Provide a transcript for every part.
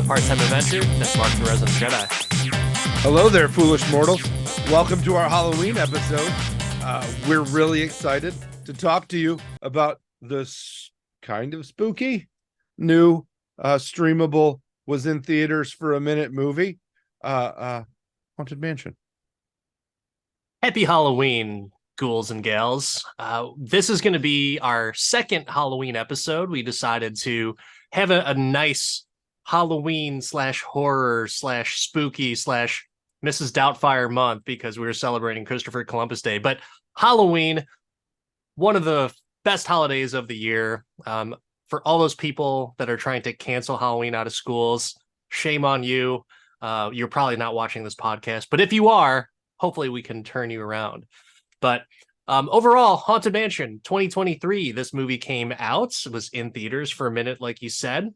Part-Time Adventure. That's Mark the Resident Jedi. Hello there, foolish mortals. Welcome to our Halloween episode. We're really excited to talk to you about this kind of spooky new streamable was in theaters for a minute movie, Haunted Mansion. Happy Halloween, ghouls and gals. This is going to be our second Halloween episode. We decided to have a nice Halloween / horror / spooky / Mrs. Doubtfire month because we were celebrating Christopher Columbus Day. But Halloween, one of the best holidays of the year. For all those people that are trying to cancel Halloween out of schools, shame on you. You're probably not watching this podcast, but if you are, hopefully we can turn you around. But overall, Haunted Mansion 2023, this movie came out. It was in theaters for a minute, like you said.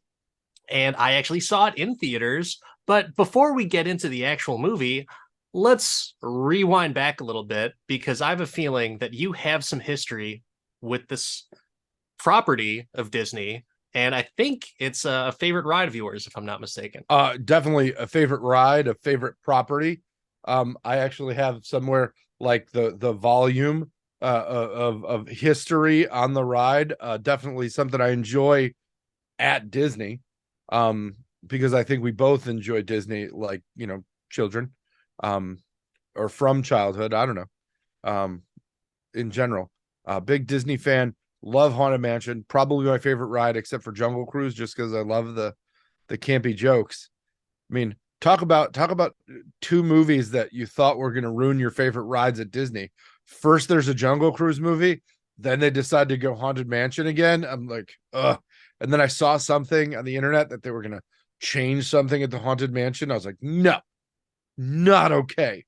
And I actually saw it in theaters. But before we get into the actual movie, let's rewind back a little bit, because I have a feeling that you have some history with this property of Disney. And I think it's a favorite ride of yours, if I'm not mistaken. Definitely a favorite ride, a favorite property. I actually have somewhere like the volume of history on the ride. Definitely something I enjoy at Disney, because I think we both enjoy Disney, like, children, or from childhood. I don't know. In general, big Disney fan. Love Haunted Mansion. Probably my favorite ride, except for Jungle Cruise, just because I love the campy jokes. I mean, talk about two movies that you thought were going to ruin your favorite rides at Disney. First, there's a Jungle Cruise movie. Then they decide to go Haunted Mansion again. I'm like, ugh. And then I saw something on the internet that they were going to change something at the Haunted Mansion. I was like, no, not okay.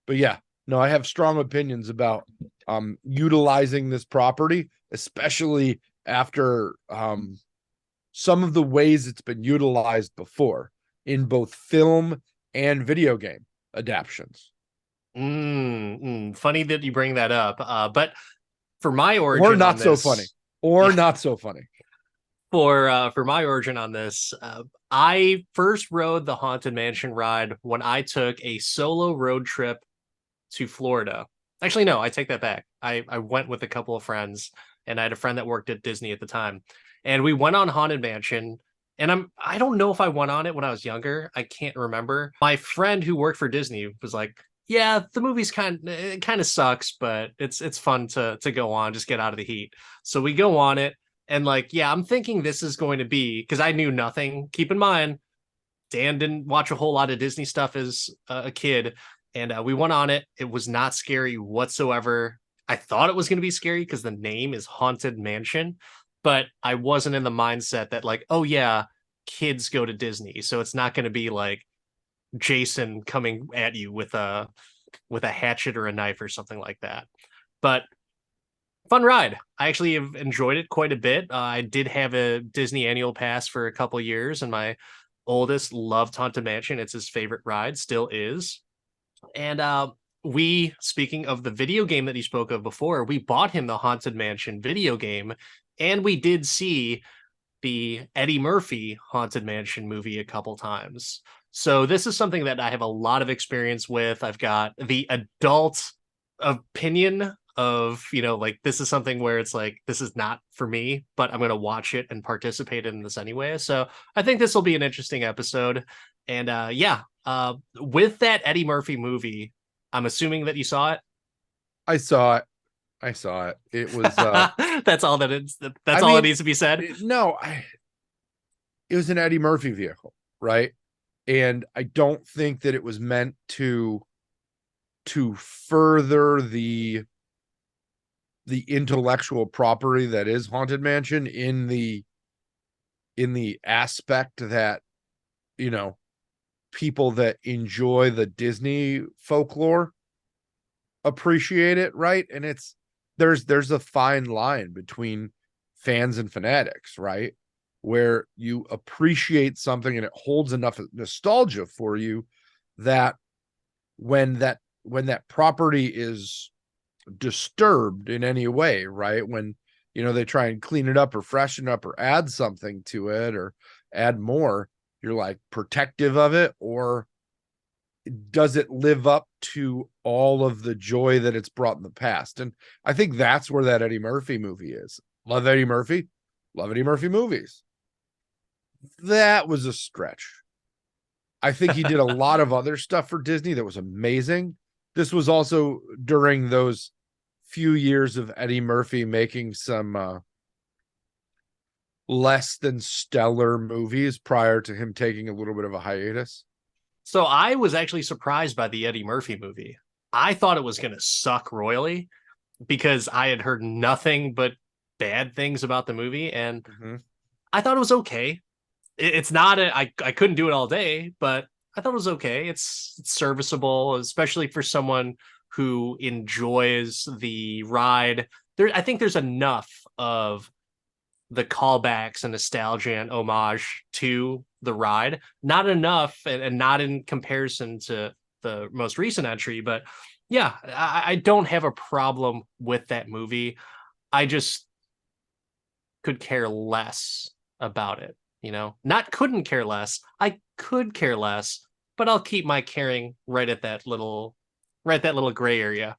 But yeah, no, I have strong opinions about utilizing this property, especially after some of the ways it's been utilized before in both film and video game adaptations. Funny that you bring that up. But for my origin, or not so funny, or not so funny. For my origin on this, I first rode the Haunted Mansion ride when I took a solo road trip to Florida. Actually, no, I take that back. I went with a couple of friends, and I had a friend that worked at Disney at the time, and we went on Haunted Mansion. And I don't know if I went on it when I was younger. I can't remember. My friend who worked for Disney was like, "Yeah, the movie's kind of sucks, but it's fun to go on, just get out of the heat." So we go on it, and like, yeah, I'm thinking this is going to be, because I knew nothing. Keep in mind, Dan didn't watch a whole lot of Disney stuff as a kid, and we went on it. It was not scary whatsoever. I thought it was going to be scary because the name is Haunted Mansion, but I wasn't in the mindset that, like, oh yeah, kids go to Disney, so it's not going to be like Jason coming at you with a hatchet or a knife or something like that. But fun ride. I actually have enjoyed it quite a bit. I did have a Disney annual pass for a couple years, and my oldest loved Haunted Mansion. It's his favorite ride, still is. And speaking of the video game that he spoke of before, we bought him the Haunted Mansion video game, and we did see the Eddie Murphy Haunted Mansion movie a couple times. So this is something that I have a lot of experience with. I've got the adult opinion of, like, this is something where it's like, this is not for me, but I'm going to watch it and participate in this anyway. So I think this will be an interesting episode. And with that Eddie Murphy movie, I'm assuming that you saw it. I saw it. It was that's all that it's that's all that needs to be said. It was an Eddie Murphy vehicle, right? And I don't think that it was meant to further the intellectual property that is Haunted Mansion in the aspect that, people that enjoy the Disney folklore appreciate it, right? And there's a fine line between fans and fanatics, right? Where you appreciate something and it holds enough nostalgia for you that when that property is disturbed in any way, right? When, they try and clean it up or freshen up or add something to it or add more, you're like protective of it, or does it live up to all of the joy that it's brought in the past? And I think that's where that Eddie Murphy movie is. Love Eddie Murphy, love Eddie Murphy movies. That was a stretch. I think he did a lot of other stuff for Disney that was amazing. This was also during those few years of Eddie Murphy making some less than stellar movies prior to him taking a little bit of a hiatus. So I was actually surprised by the Eddie Murphy movie. I thought it was going to suck royally because I had heard nothing but bad things about the movie, and I thought it was okay. It's not I couldn't do it all day, but I thought it was okay. It's serviceable, especially for someone who enjoys the ride. I think there's enough of the callbacks and nostalgia and homage to the ride. Not enough, and not in comparison to the most recent entry, but yeah, I don't have a problem with that movie. I just could care less about it, not couldn't care less. I could care less, but I'll keep my caring right at that little gray area.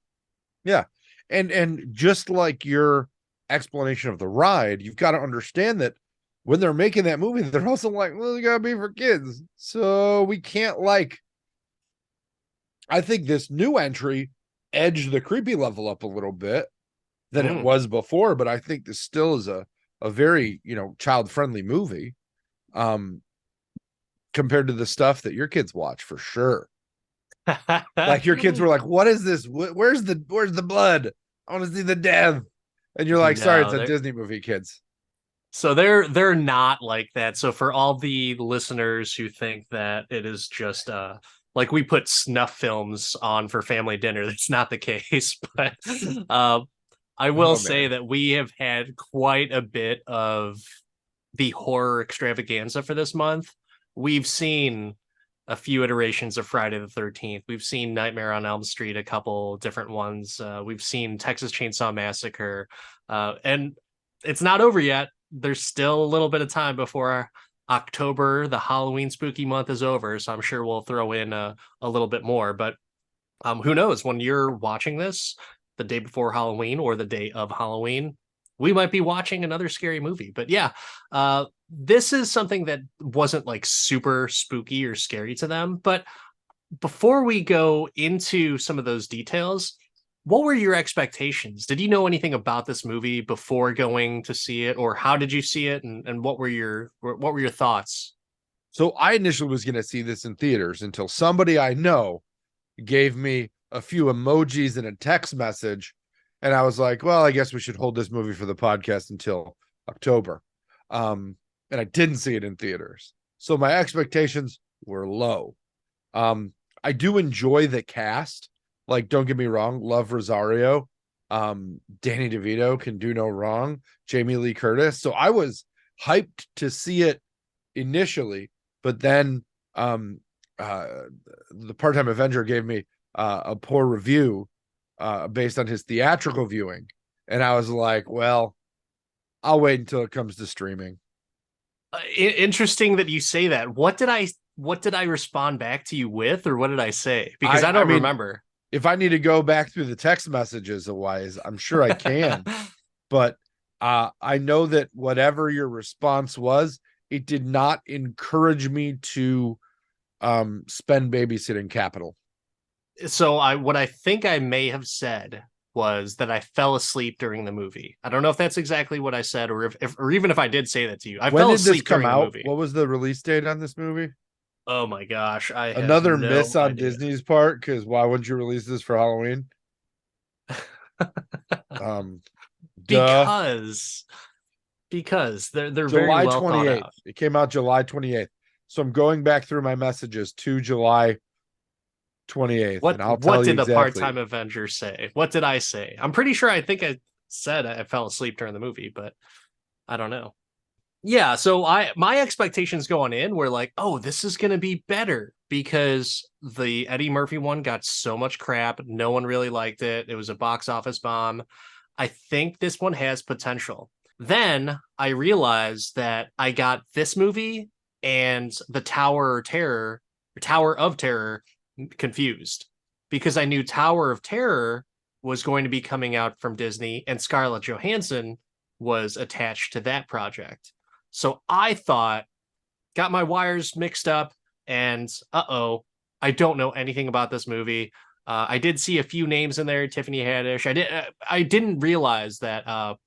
Yeah. And just like your explanation of the ride, you've got to understand that when they're making that movie, they're also like, well, it gotta be for kids. So we can't I think this new entry edged the creepy level up a little bit than it was before, but I think this still is a very, child-friendly movie. Compared to the stuff that your kids watch, for sure. Like your kids were like, what is this? Where's the blood? I want to see the death. And you're like, sorry, it's a Disney movie, kids. So they're not like that. So for all the listeners who think that it is just like we put snuff films on for family dinner, that's not the case. But I will say that we have had quite a bit of the horror extravaganza for this month. We've seen a few iterations of Friday the 13th. We've seen Nightmare on Elm Street, a couple different ones. We've seen Texas Chainsaw Massacre. And it's not over yet. There's still a little bit of time before October, the Halloween spooky month, is over. So I'm sure we'll throw in a little bit more. But who knows? When you're watching this the day before Halloween or the day of Halloween, we might be watching another scary movie. But yeah, this is something that wasn't like super spooky or scary to them. But before we go into some of those details, what were your expectations? Did you know anything about this movie before going to see it, or how did you see it, and what were your thoughts? So I initially was going to see this in theaters until somebody I know gave me a few emojis and a text message, and I was like, well, I guess we should hold this movie for the podcast until October. And I didn't see it in theaters, so my expectations were low. I do enjoy the cast. Like, don't get me wrong, love Rosario. Danny DeVito can do no wrong. Jamie Lee Curtis. So I was hyped to see it initially, but then the Part-Time Avenger gave me a poor review based on his theatrical viewing. And I was like, well, I'll wait until it comes to streaming. Interesting that you say that. What did I respond back to you with, or what did I say? Because I don't remember. If I need to go back through the text messages a wise, I'm sure I can. But I know that whatever your response was, it did not encourage me to spend babysitting capital. So what I think I may have said was that I fell asleep during the movie. I don't know if that's exactly what I said, or or even if I did say that to you. When did this come out? What was the release date on this movie? Oh my gosh. Another miss on Disney's part, because why wouldn't you release this for Halloween? Because they're July very well 28th. thought out. It came out July 28th. So I'm going back through my messages to July 28th. What and I'll tell did you the exactly. Part-Time Avenger say? What did I say? I'm pretty sure I think I said I fell asleep during the movie, but I don't know. Yeah, so my expectations going in were like, oh, this is going to be better, because the Eddie Murphy one got so much crap. No one really liked it. It was a box office bomb. I think this one has potential. Then I realized that I got this movie and the Tower of Terror confused, because I knew Tower of Terror was going to be coming out from Disney and Scarlett Johansson was attached to that project. So I thought, got my wires mixed up, and I don't know anything about this movie. I did see a few names in there, Tiffany Haddish. I didn't realize that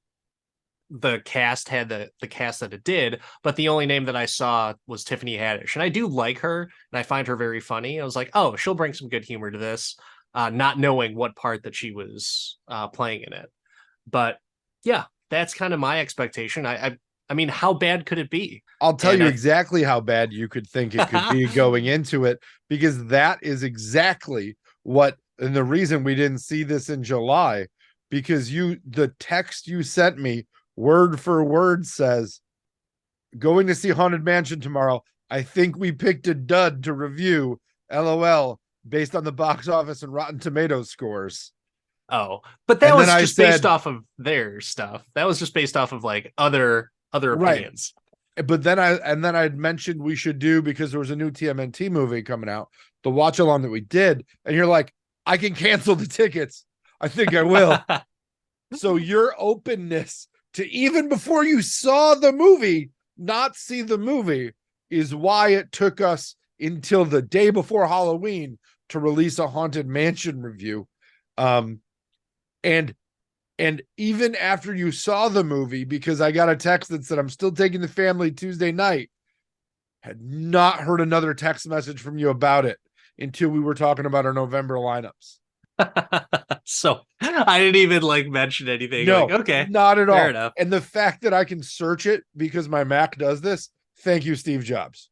the cast had the cast that it did, but the only name that I saw was Tiffany Haddish, and I do like her, and I find her very funny. I was like, oh, she'll bring some good humor to this, not knowing what part that she was playing in it. But yeah, that's kind of my expectation. I mean, how bad could it be? I'll tell And you exactly how bad you could think it could be going into it, because that is exactly what, and the reason we didn't see this in July, because the text you sent me word for word says, going to see Haunted Mansion tomorrow. I think we picked a dud to review, LOL, based on the box office and Rotten Tomatoes scores. Oh, but that And was then I just said- based off of their stuff. That was just based off of like other Right. opinions. But then I'd mentioned we should do, because there was a new TMNT movie coming out, the watch along that we did, and you're like, I can cancel the tickets. I think I will. So your openness to, even before you saw the movie, not see the movie, is why it took us until the day before Halloween to release a Haunted Mansion review. And even after you saw the movie, because I got a text that said, I'm still taking the family Tuesday night, had not heard another text message from you about it until we were talking about our November lineups. So I didn't even like mention anything. No, like, okay, not at all. fair enough. And the fact that I can search it because my Mac does this, thank you, Steve Jobs.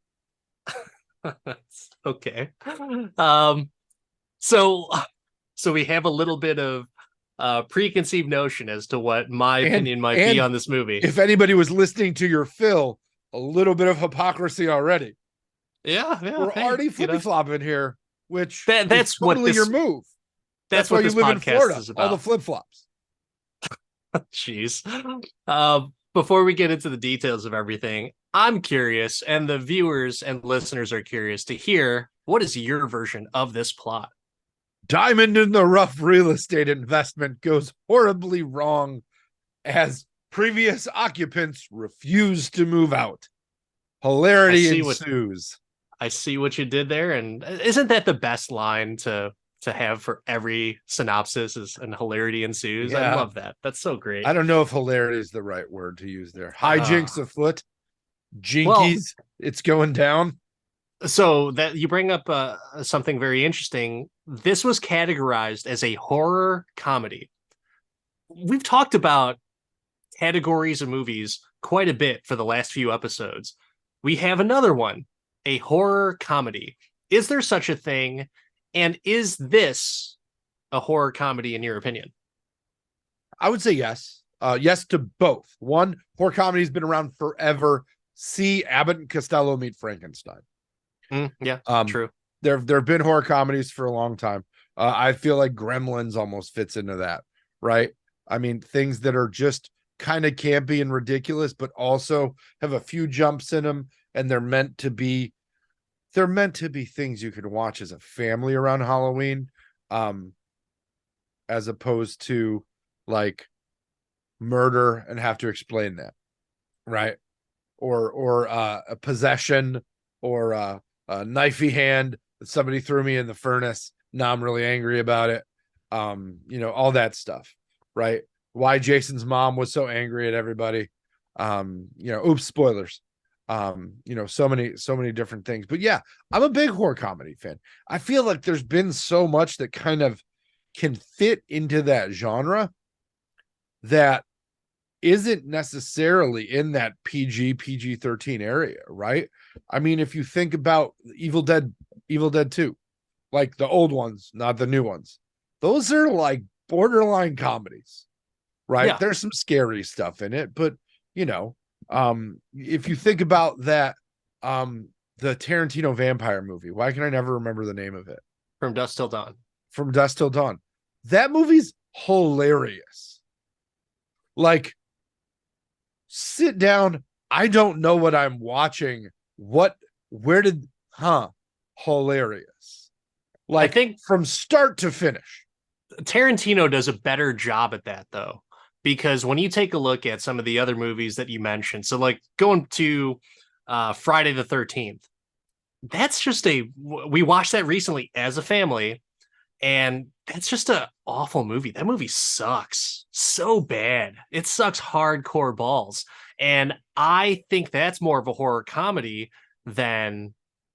Okay. So we have a little bit of preconceived notion as to what my opinion might be on this movie. If anybody was listening to your Phil, a little bit of hypocrisy already. Yeah, We're already flippy flopping here, which that's totally what this, your move. That's why what you this live in podcast Florida. is about. All the flip flops. Jeez. Before we get into the details of everything, I'm curious, and the viewers and listeners are curious to hear, what is your version of this plot? Diamond in the rough real estate investment goes horribly wrong as previous occupants refuse to move out. Hilarity ensues. I see what you did there, and isn't that the best line to have for every synopsis, is an hilarity ensues? Yeah. I love that. That's so great. I don't know if hilarity is the right word to use there. Hijinks afoot. Jinkies, well, it's going down. So that you bring up something very interesting. This was categorized as a horror comedy. We've talked about categories of movies quite a bit for the last few episodes. We have another one, a horror comedy. Is there such a thing? And is this a horror comedy in your opinion? I would say yes. Yes to both. One, horror comedy has been around forever. See Abbott and Costello Meet Frankenstein. Yeah, true. There have been horror comedies for a long time. I feel like Gremlins almost fits into that, right? I mean, things that are just kind of campy and ridiculous, but also have a few jumps in them, and they're meant to be things you can watch as a family around Halloween, as opposed to like murder and have to explain that, right? Or a possession, or a knifey hand that somebody threw me in the furnace. Now I'm really angry about it. All that stuff, right? Why Jason's mom was so angry at everybody. Oops, spoilers. So many different things. But yeah, I'm a big horror comedy fan. I feel like there's been so much that kind of can fit into that genre that isn't necessarily in that PG-13 area, right? I mean, if you think about Evil Dead 2, like the old ones, not the new ones, those are like borderline comedies, right? Yeah. There's some scary stuff in it, but if you think about that, the Tarantino vampire movie, why can I never remember the name of it? From Dusk Till Dawn. From Dusk Till Dawn. That movie's hilarious. Like, sit down. I don't know what I'm watching what, where did, hilarious. I Like think from start to finish. Tarantino does a better job at that though, because when you take a look at some of the other movies that you mentioned, so like going to Friday the 13th, that's just we watched that recently as a family, and that's just a awful movie. That movie sucks so bad. It sucks hardcore balls. And I think that's more of a horror comedy than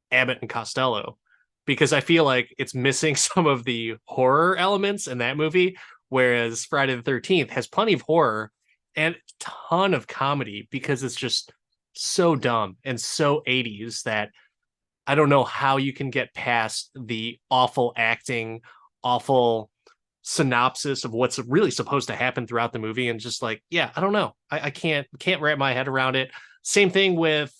Abbott and Costello, because I feel like it's missing some of the horror elements in that movie, whereas Friday the 13th has plenty of horror and a ton of comedy because it's just so dumb and so 80s that I don't know how you can get past the awful acting, awful synopsis of what's really supposed to happen throughout the movie, and just like, yeah, I don't know. I can't wrap my head around it. Same thing with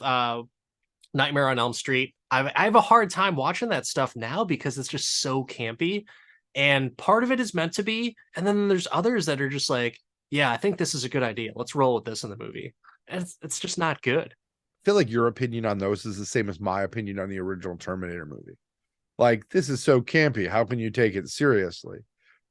Nightmare on Elm Street. I have a hard time watching that stuff now because it's just so campy. And part of it is meant to be. And then there's others that are just like, yeah, I think this is a good idea. Let's roll with this in the movie. And it's just not good. Feel like your opinion on those is the same as my opinion on the original Terminator movie. Like, this is so campy. How can you take it seriously?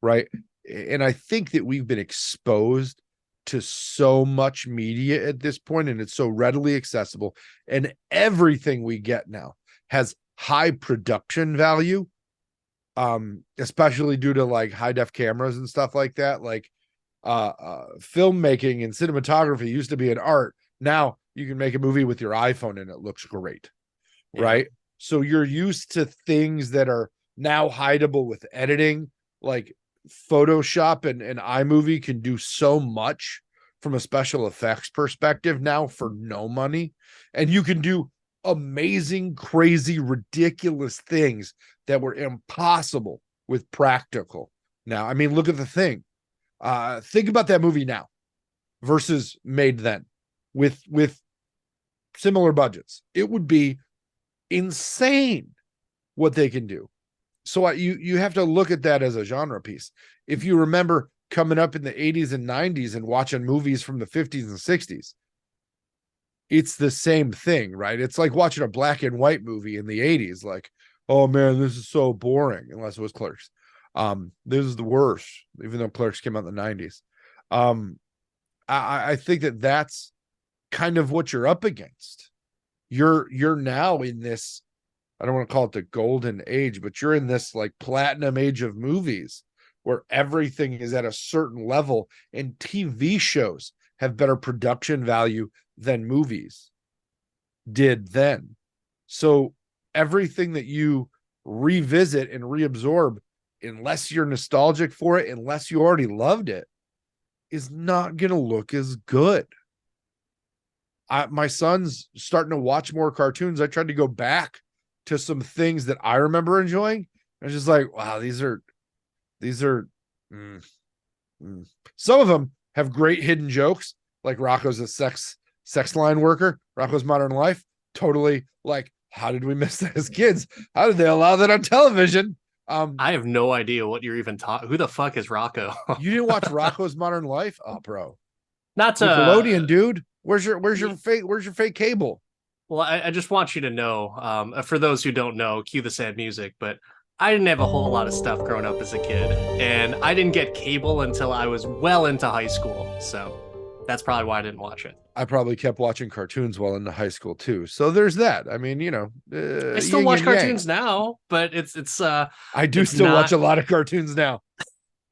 Right. And I think that we've been exposed to so much media at this point, and it's so readily accessible. And everything we get now has high production value, especially due to like high def cameras and stuff like that. Like, filmmaking and cinematography used to be an art. Now you can make a movie with your iPhone and it looks great, right? Yeah. So you're used to things that are now hideable with editing, like Photoshop and iMovie can do so much from a special effects perspective now for no money. And you can do amazing, crazy, ridiculous things that were impossible with practical. Now, I mean, look at the thing. Think about that movie now versus made then with similar budgets. It would be insane what they can do. So you have to look at that as a genre piece. If you remember coming up in the 80s and 90s and watching movies from the 50s and 60s, it's the same thing, right? It's like watching a black and white movie in the 80s, like, oh man, this is so boring, unless it was Clerks. This is the worst, even though Clerks came out in the 90s. I think that that's kind of what you're up against. You're now in this, I don't want to call it the golden age, but you're in this like platinum age of movies where everything is at a certain level, and TV shows have better production value than movies did then. So everything that you revisit and reabsorb, unless you're nostalgic for it, unless you already loved it, is not going to look as good. My son's starting to watch more cartoons. I tried to go back to some things that I remember enjoying. I was just like, wow, these are some of them have great hidden jokes, like Rocco's a sex line worker, Rocco's Modern Life. Totally, like, how did we miss that as kids? How did they allow that on television? I have no idea what you're even talking. Who the fuck is Rocco? You didn't watch Rocco's Modern Life? Oh, bro. Not to Nickelodeon, dude. Where's your fake cable? Well, I just want you to know, for those who don't know, cue the sad music, but I didn't have a whole lot of stuff growing up as a kid, and I didn't get cable until I was well into high school. So that's probably why I didn't watch it. I probably kept watching cartoons while into high school too. So there's that. I mean, I still watch cartoons now, but it's I do it's still not... watch a lot of cartoons now.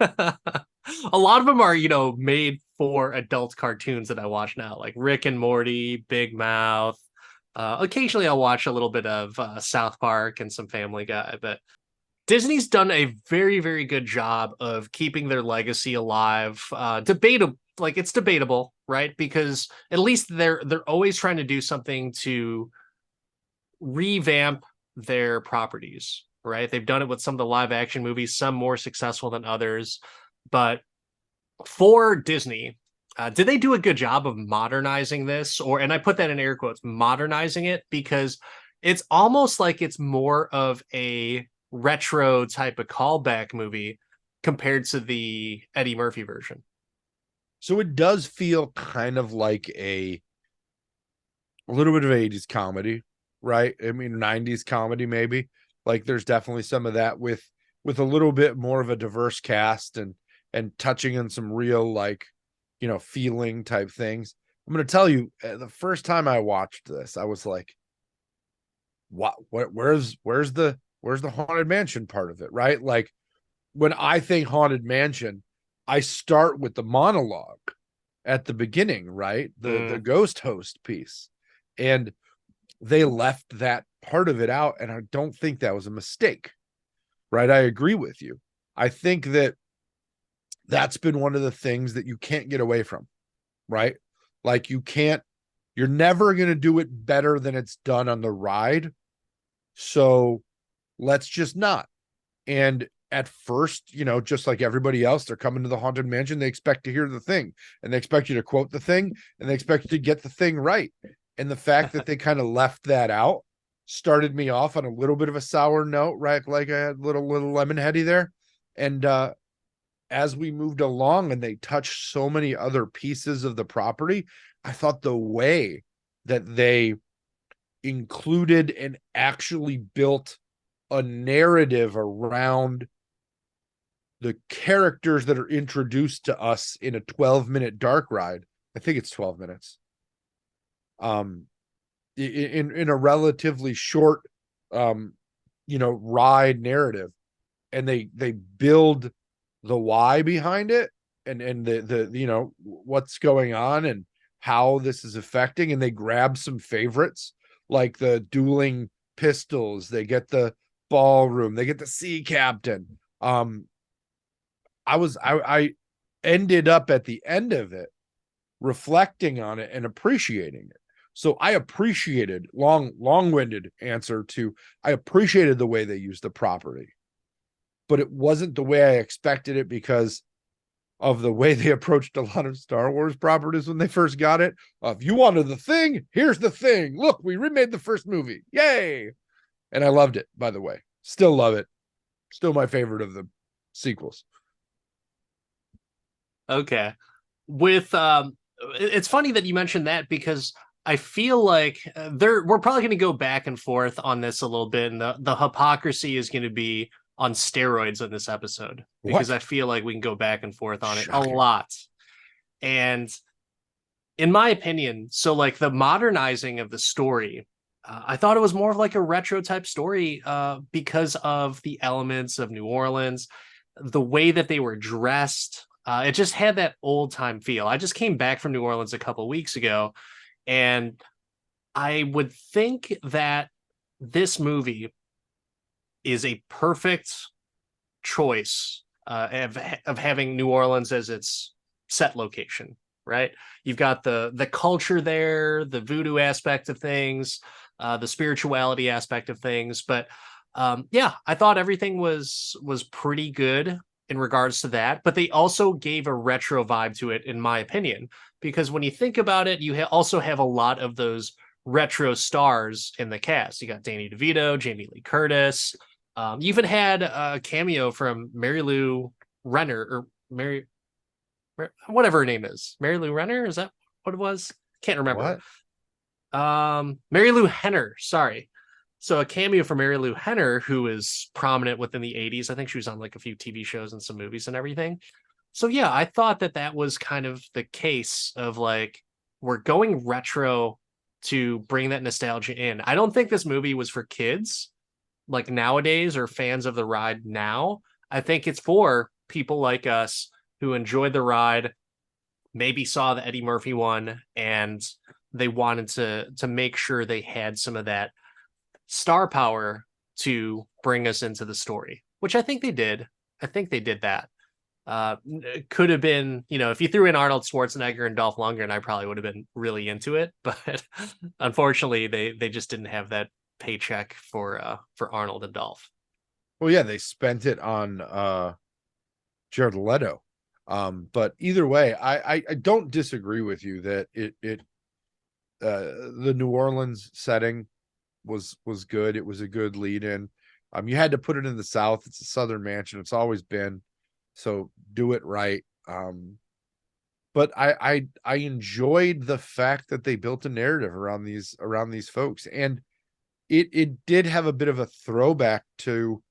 A lot of them are, made for adult cartoons that I watch now, like Rick and Morty, Big Mouth. Occasionally I'll watch a little bit of South Park and some Family Guy, but Disney's done a very, very good job of keeping their legacy alive. Debatable, like it's debatable, right? Because at least they're always trying to do something to revamp their properties, right? They've done it with some of the live action movies, some more successful than others. But for Disney, did they do a good job of modernizing this? And I put that in air quotes, modernizing it, because it's almost like it's more of a retro type of callback movie compared to the Eddie Murphy version. So it does feel kind of like a little bit of 80s comedy, right? I mean, 90s comedy, maybe. Like there's definitely some of that with a little bit more of a diverse cast and touching on some real, like, feeling type things. I'm going to tell you, the first time I watched this, I was like, what where's the haunted mansion part of it, right? Like when I think haunted mansion, I start with the monologue at the beginning, right? The Mm. ghost host piece. And they left that part of it out, and I don't think that was a mistake, right? I agree with you. I think that that's been one of the things that you can't get away from, right? Like you're never going to do it better than it's done on the ride. So let's just not. And at first, just like everybody else, they're coming to the haunted mansion. They expect to hear the thing, and they expect you to quote the thing, and they expect you to get the thing right. And the fact that they kind of left that out started me off on a little bit of a sour note, right? Like I had little lemon heady there. And as we moved along and they touched so many other pieces of the property, I thought the way that they included and actually built a narrative around the characters that are introduced to us in a 12-minute dark ride. I think it's 12 minutes. In a relatively short ride narrative, and they build the why behind it, and the what's going on and how this is affecting, and they grab some favorites like the dueling pistols, they get the ballroom, they get the sea captain. I ended up at the end of it reflecting on it and appreciating it. So I appreciated, long-winded answer to, I appreciated the way they used the property, but it wasn't the way I expected it because of the way they approached a lot of Star Wars properties when they first got it. If you wanted the thing, here's the thing. Look, we remade the first movie. Yay. And I loved it, by the way. Still love it. Still my favorite of the sequels. Okay. With it's funny that you mentioned that because I feel like we're probably going to go back and forth on this a little bit, and the hypocrisy is going to be on steroids in this episode because What? I feel like we can go back and forth on it a Shocking. lot. And in my opinion, so like the modernizing of the story, I thought it was more of like a retro type story because of the elements of New Orleans, the way that they were dressed. It just had that old time feel. I just came back from New Orleans a couple of weeks ago, and I would think that this movie is a perfect choice of having New Orleans as its set location, right? You've got the culture there, the voodoo aspect of things, the spirituality aspect of things, but yeah, I thought everything was pretty good in regards to that. But they also gave a retro vibe to it, in my opinion, because when you think about it, you also have a lot of those retro stars in the cast. You got Danny DeVito, Jamie Lee Curtis. You even had a cameo from Mary Lou Renner or whatever her name is. Mary Lou Renner, is that what it was? Can't remember. What? Mary Lou Henner, sorry. So a cameo from Mary Lou Henner, who is prominent within the 80s. I think she was on like a few TV shows and some movies and everything. So yeah, I thought that that was kind of the case of like we're going retro to bring that nostalgia in. I don't think this movie was for kids like nowadays or fans of the ride now. I think it's for people like us who enjoyed the ride, maybe saw the Eddie Murphy one, and they wanted to make sure they had some of that star power to bring us into the story, which I think they did. I think they did that. It could have been, if you threw in Arnold Schwarzenegger and Dolph Lundgren, I probably would have been really into it. But unfortunately, they just didn't have that paycheck for Arnold and Dolph. Well, yeah, they spent it on Jared Leto. But either way, I don't disagree with you that the New Orleans setting was good. It was a good lead in. You had to put it in the South. It's a Southern mansion. It's always been, so do it right. But I enjoyed the fact that they built a narrative around these folks, and it did have a bit of a throwback to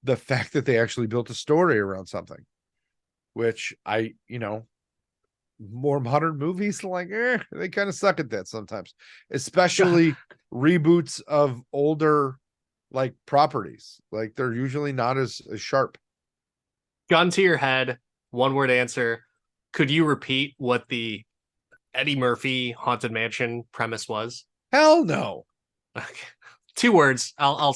the fact that they actually built a story around something, which more modern movies they kind of suck at that sometimes, especially reboots of older like properties. Like they're usually not as sharp. Gun to your head, one word answer. Could you repeat what the Eddie Murphy Haunted Mansion premise was? Hell no. Okay. 2 words. I'll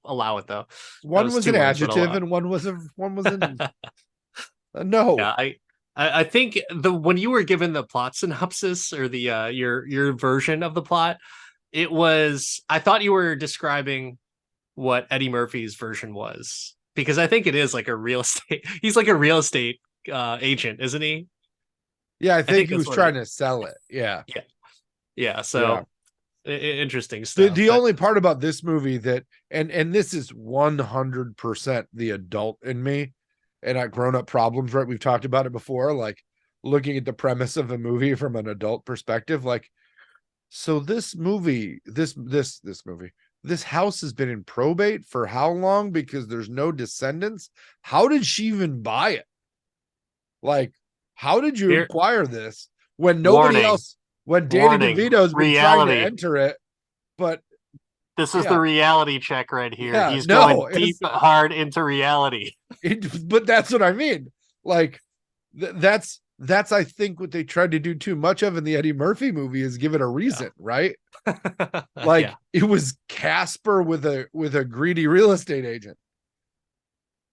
allow it though. One was an 2 words, but adjective and one was a no. Yeah, I think the when you were given the plot synopsis or the your version of the plot, it was I thought you were describing what Eddie Murphy's version was because I think it is like a real estate. He's like a real estate agent, isn't he? Yeah, I I think think he that's was what trying it. to sell it. Yeah. Yeah, yeah. Yeah. So interesting The stuff. the But only part about this movie that and this is 100% the adult in me and grown up problems, right? We've talked about it before, like looking at the premise of a movie from an adult perspective, like so this movie, this movie, this house has been in probate for how long because there's no descendants? How did she even buy it? Like, how did you here, acquire this when nobody warning, else, when Danny warning, DeVito's been trying to reality. enter it, but This is yeah, the reality check right here. yeah, He's going no, deep, it's hard into reality. but that's what I mean. Like, that's I think what they tried to do too much of in the Eddie Murphy movie is give it a Yeah. reason, right? Like Yeah, it was Casper with a greedy real estate agent.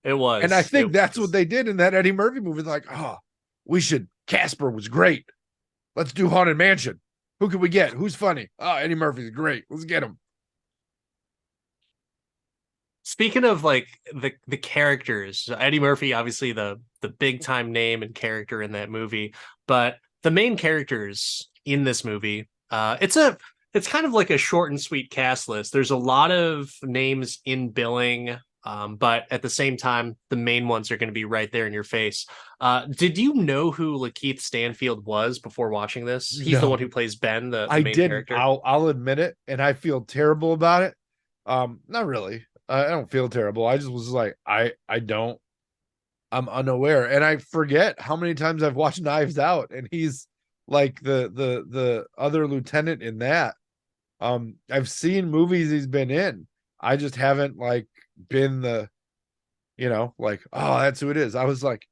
it And I was. It think that's what was. they did in that Eddie Murphy movie. Like, oh, we should Casper was great. Let's do Haunted Mansion. Who can we get? Who's funny? Oh, Eddie Murphy's great. Let's get him. Speaking of like the characters, Eddie Murphy, obviously the big time name and character in that movie, but the main characters in this movie, it's kind of like a short and sweet cast list. There's a lot of names in billing, but at the same time, the main ones are going to be right there in your face. Did you know who Lakeith Stanfield was before watching this? He's the one No, who plays Ben, the I main didn't. character. I'll admit it, and I feel terrible about it. Not really. I don't feel terrible. I just was like, I don't. I'm unaware, and I forget how many times I've watched Knives Out, and he's like the other lieutenant in that. I've seen movies he's been in. I just haven't like been like, oh, that's who it is. I was like,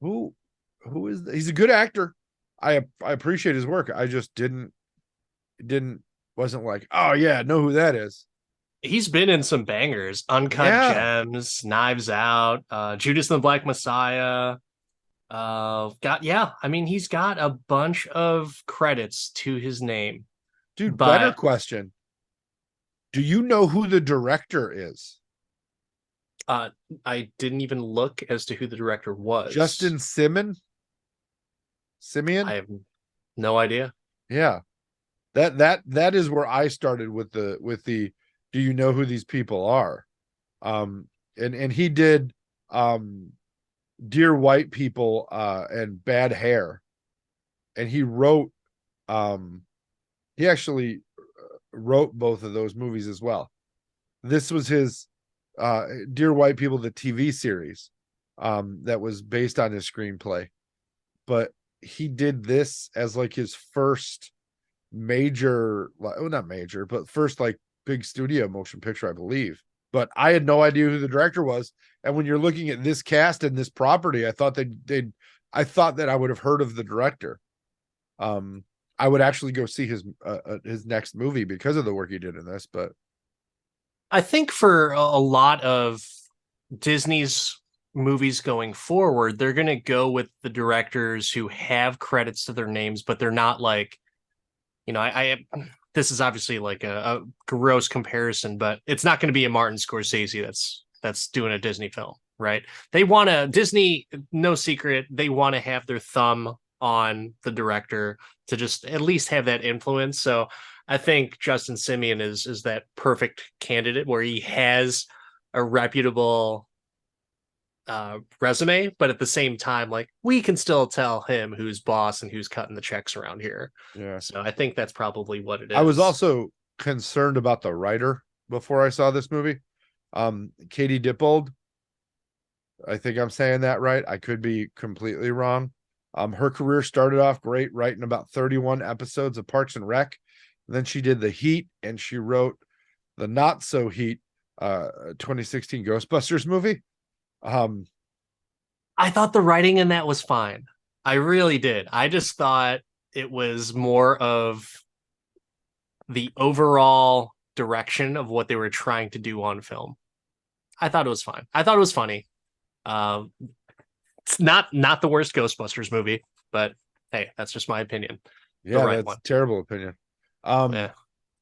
who who is he's a good actor. I appreciate his work. I just didn't wasn't like, oh yeah, know who that is. He's been in some bangers, Uncut Yeah, Gems, Knives Out, Judas and the Black Messiah. I mean, he's got a bunch of credits to his name, dude, better but question. Do you know who the director is? uh, I didn't even look as to who the director was. Justin Simon? I Simeon? have no idea. Yeah. That is where I started with the do you know who these people are? And he did Dear White People and Bad Hair. And he actually wrote both of those movies as well. This was his Dear White People, the TV series, that was based on his screenplay. But he did this as like his first major, well, not major, but first like big studio motion picture, I believe. But I had no idea who the director was. And when you're looking at this cast and this property, I thought I thought that I would have heard of the director. I would actually go see his next movie because of the work he did in this. But I think for a lot of Disney's movies going forward, they're going to go with the directors who have credits to their names, but they're not like, I this is obviously like a gross comparison, but it's not going to be a Martin Scorsese that's doing a Disney film, right? They want to Disney, no secret, they want to have their thumb on the director to just at least have that influence. So I think Justin Simeon is that perfect candidate where he has a reputable resume, but at the same time, like we can still tell him who's boss and who's cutting the checks around here. yeah, So I think that's probably what it I was is. also concerned about the writer. before I saw this movie. Katie Dippold, I think I'm saying that right. I could be completely wrong. Her career started off great, writing about 31 episodes of Parks and Rec. And then she did The Heat, and she wrote the Not So Heat 2016 Ghostbusters movie. I thought the writing in that was fine. I really did. I just thought it was more of the overall direction of what they were trying to do on film. I thought it was fine. I thought it was funny. It's not the worst Ghostbusters movie, but hey, that's just my opinion. Yeah, right, that's a terrible opinion. Yeah.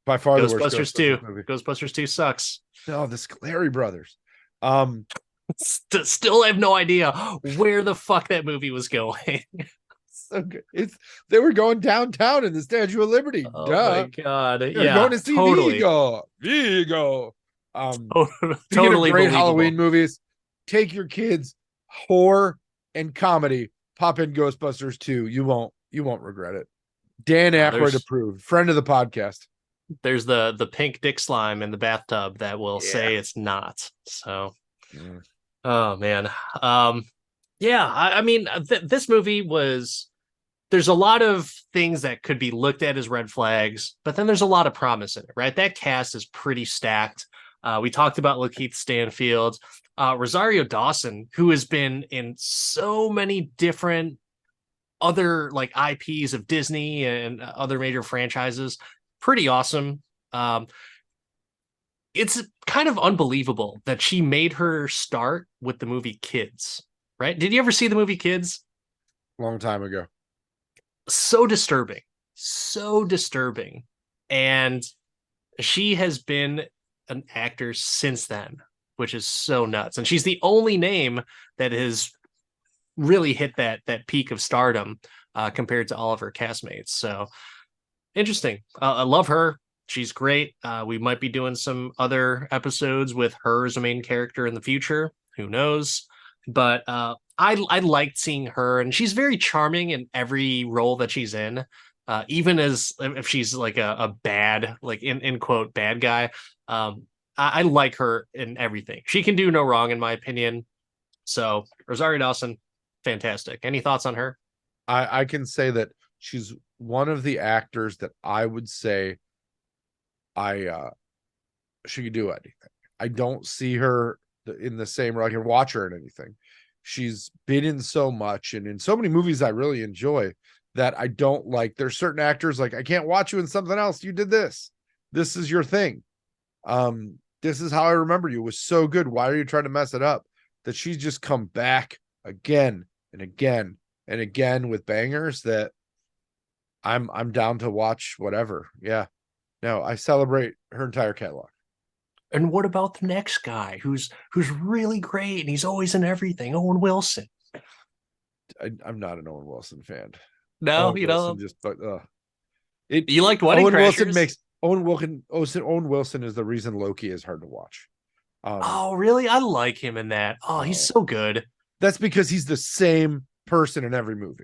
By far Ghostbusters the worst Ghostbusters 2 movie. Ghostbusters 2 sucks. No, the Scoleri brothers. Still have no idea where the fuck that movie was going. So good. They were going downtown in the Statue of Liberty. Oh Duh. my god. They're yeah, going to see totally. Vigo. Totally great believable. Halloween movies. Take your kids, horror and comedy. Pop in Ghostbusters 2. You won't regret it. Dan Aykroyd approved. Friend of the podcast. There's the pink dick slime in the bathtub that will say it's not. So oh man. Yeah, I mean, this movie was, there's a lot of things that could be looked at as red flags, but then there's a lot of promise in it, right? That cast is pretty stacked. We talked about Lakeith Stanfield, Rosario Dawson, who has been in so many different other like IPs of Disney and other major franchises. Pretty awesome. It's kind of unbelievable that she made her start with the movie Kids. Right? Did you ever see the movie Kids? Long time ago. So disturbing. And she has been an actor since then, which is so nuts. And she's the only name that has really hit that peak of stardom compared to all of her castmates. So interesting. I love her. She's great. We might be doing some other episodes with her as a main character in the future. Who knows? But I liked seeing her, and she's very charming in every role that she's in, even as if she's like a bad, like in quote, bad guy. I like her in everything. She can do no wrong, in my opinion. So Rosario Dawson, fantastic. Any thoughts on her? I can say that she's one of the actors that I would say she could do anything. I don't see her in the same, or I can watch her in anything. She's been in so much and in so many movies I really enjoy that I don't like. There's certain actors like, I can't watch you in something else. You did this. This is your thing. This is how I remember you. It was so good. Why are you trying to mess it up? That she's just come back again and again and again with bangers that I'm down to watch whatever. Yeah. No, I celebrate her entire catalog. And what about the next guy who's really great and he's always in everything? Owen Wilson. I'm not an Owen Wilson fan. No, Owen you Wilson know, just you liked Wedding Owen Crashers? Wilson makes Owen Wilson is the reason Loki is hard to watch. Oh, really? I like him in that. Oh, he's so good. That's because he's the same person in every movie.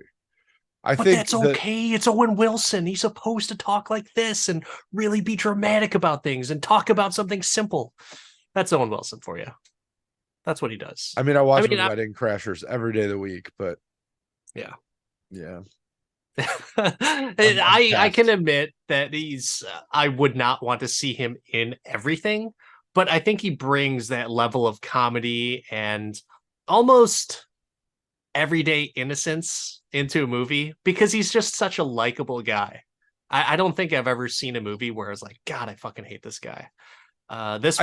But think that's okay. It's Owen Wilson. He's supposed to talk like this and really be dramatic about things and talk about something simple. That's Owen Wilson for you. That's what he does. I mean, I watch Wedding Crashers every day of the week, but yeah. I can admit that I would not want to see him in everything, but I think he brings that level of comedy and almost everyday innocence into a movie because he's just such a likable guy. I don't think I've ever seen a movie where I was like, God, I fucking hate this guy. He's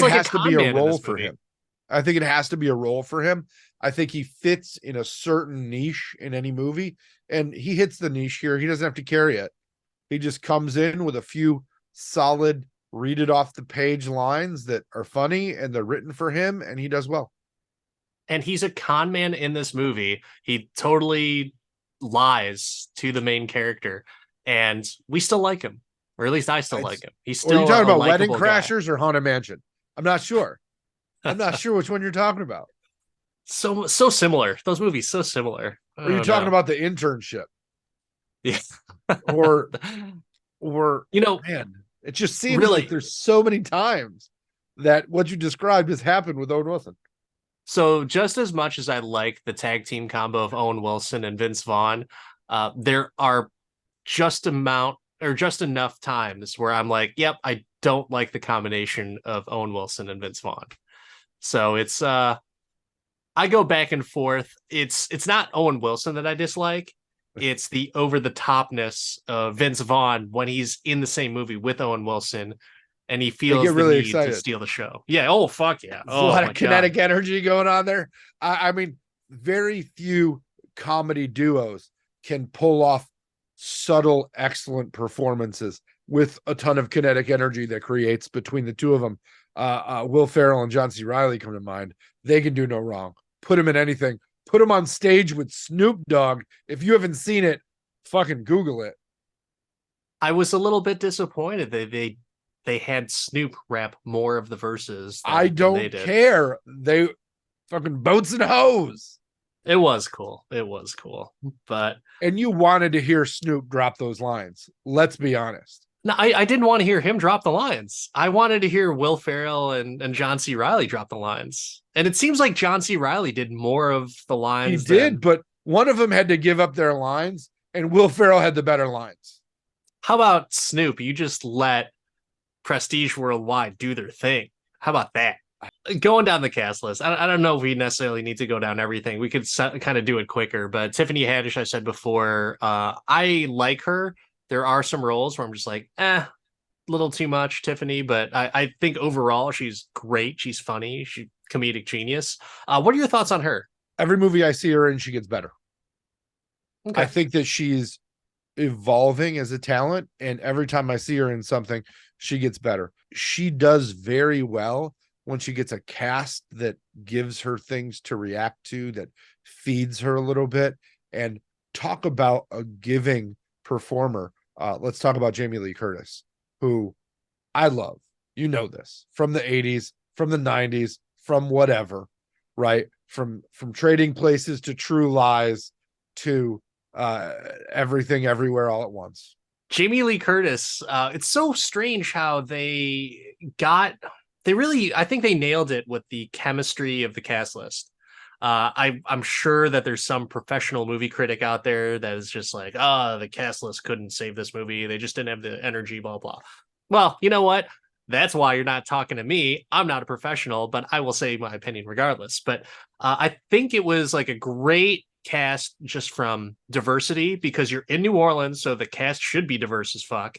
like has to be a role for him. I think it has to be a role for him. I think he fits in a certain niche in any movie, and he hits the niche here. He doesn't have to carry it. He just comes in with a few solid, read it off the page lines that are funny and they're written for him, and he does well. And he's a con man in this movie. He totally lies to the main character, and we still like him, or at least I still like him. He's still. Are you talking about Wedding Crashers or Haunted Mansion? I'm not sure. I'm not sure which one you're talking about. So similar. Those movies so similar. Are you talking about The Internship? Yeah. or you know, man, It just seems like Really. there's so many times that what you described has happened with Owen Wilson. So just as much as I like the tag team combo of Owen Wilson and Vince Vaughn, there are just enough times where I'm like, yep, I don't like the combination of Owen Wilson and Vince Vaughn. So it's I go back and forth. It's not Owen Wilson that I dislike. It's the over the topness of Vince Vaughn when he's in the same movie with Owen Wilson and he They get feels the really need to excited. steal the show. Yeah. Oh fuck yeah. There's a Oh lot my of god. kinetic energy going on there. I mean, very few comedy duos can pull off subtle, excellent performances with a ton of kinetic energy that creates between the two of them. Will Ferrell and John C. Reilly come to mind. They can do no wrong. Put them in anything. Put them on stage with Snoop Dogg. If you haven't seen it, fucking Google it. I was a little bit disappointed that they had Snoop rap more of the verses I than they don't did. care. They fucking boats and hoes. It was cool. It was cool. But And you wanted to hear Snoop drop those lines. Let's be honest. no, I didn't want to hear him drop the lines. I wanted to hear Will Ferrell and John C. Reilly drop the lines. And it seems like John C. Reilly did more of the He lines did, but one of them had to give up their lines, and Will Ferrell had the better lines. How about Snoop? You just let Prestige Worldwide do their thing. How about that? Going down the cast list, I don't know if we necessarily need to go down everything. We could kind of do it quicker, but Tiffany Haddish, I said before, I like her. There are some roles where I'm just like, a little too much, Tiffany, but I think overall she's great. She's funny. She's comedic genius. What are your thoughts on her? Every movie I see her in, she gets better. Okay. I think that she's evolving as a talent, and every time I see her in something, she gets better. She does very well when she gets a cast that gives her things to react to, that feeds her a little bit. And talk about a giving performer. Let's talk about Jamie Lee Curtis, who I love. You know this from the 80s, from the 90s, from whatever, right? From Trading Places to True Lies to Everything Everywhere All at Once. Jamie Lee Curtis, it's so strange how I think they nailed it with the chemistry of the cast list. I'm sure that there's some professional movie critic out there that is just like, the cast list couldn't save this movie. They just didn't have the energy, blah, blah. Well, you know what? That's why you're not talking to me. I'm not a professional, but I will say my opinion regardless. But I think it was like a great cast just from diversity because you're in New Orleans, so the cast should be diverse as fuck.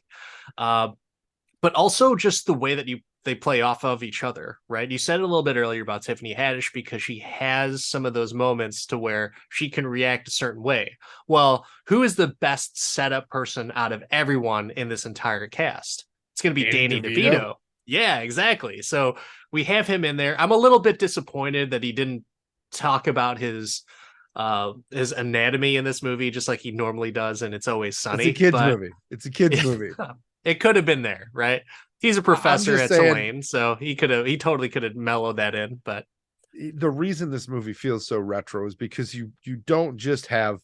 But also just the way that they play off of each other, right? You said it a little bit earlier about Tiffany Haddish because she has some of those moments to where she can react a certain way. Well, who is the best setup person out of everyone in this entire cast? It's going to be Danny DeVito. Yeah, exactly. So we have him in there. I'm a little bit disappointed that he didn't talk about his anatomy in this movie just like he normally does, and It's Always Sunny. It's a kids movie. It's a kids movie. It could have been there, right? He's a professor at saying, Tulane, so he totally could have mellowed that in. But the reason this movie feels so retro is because you don't just have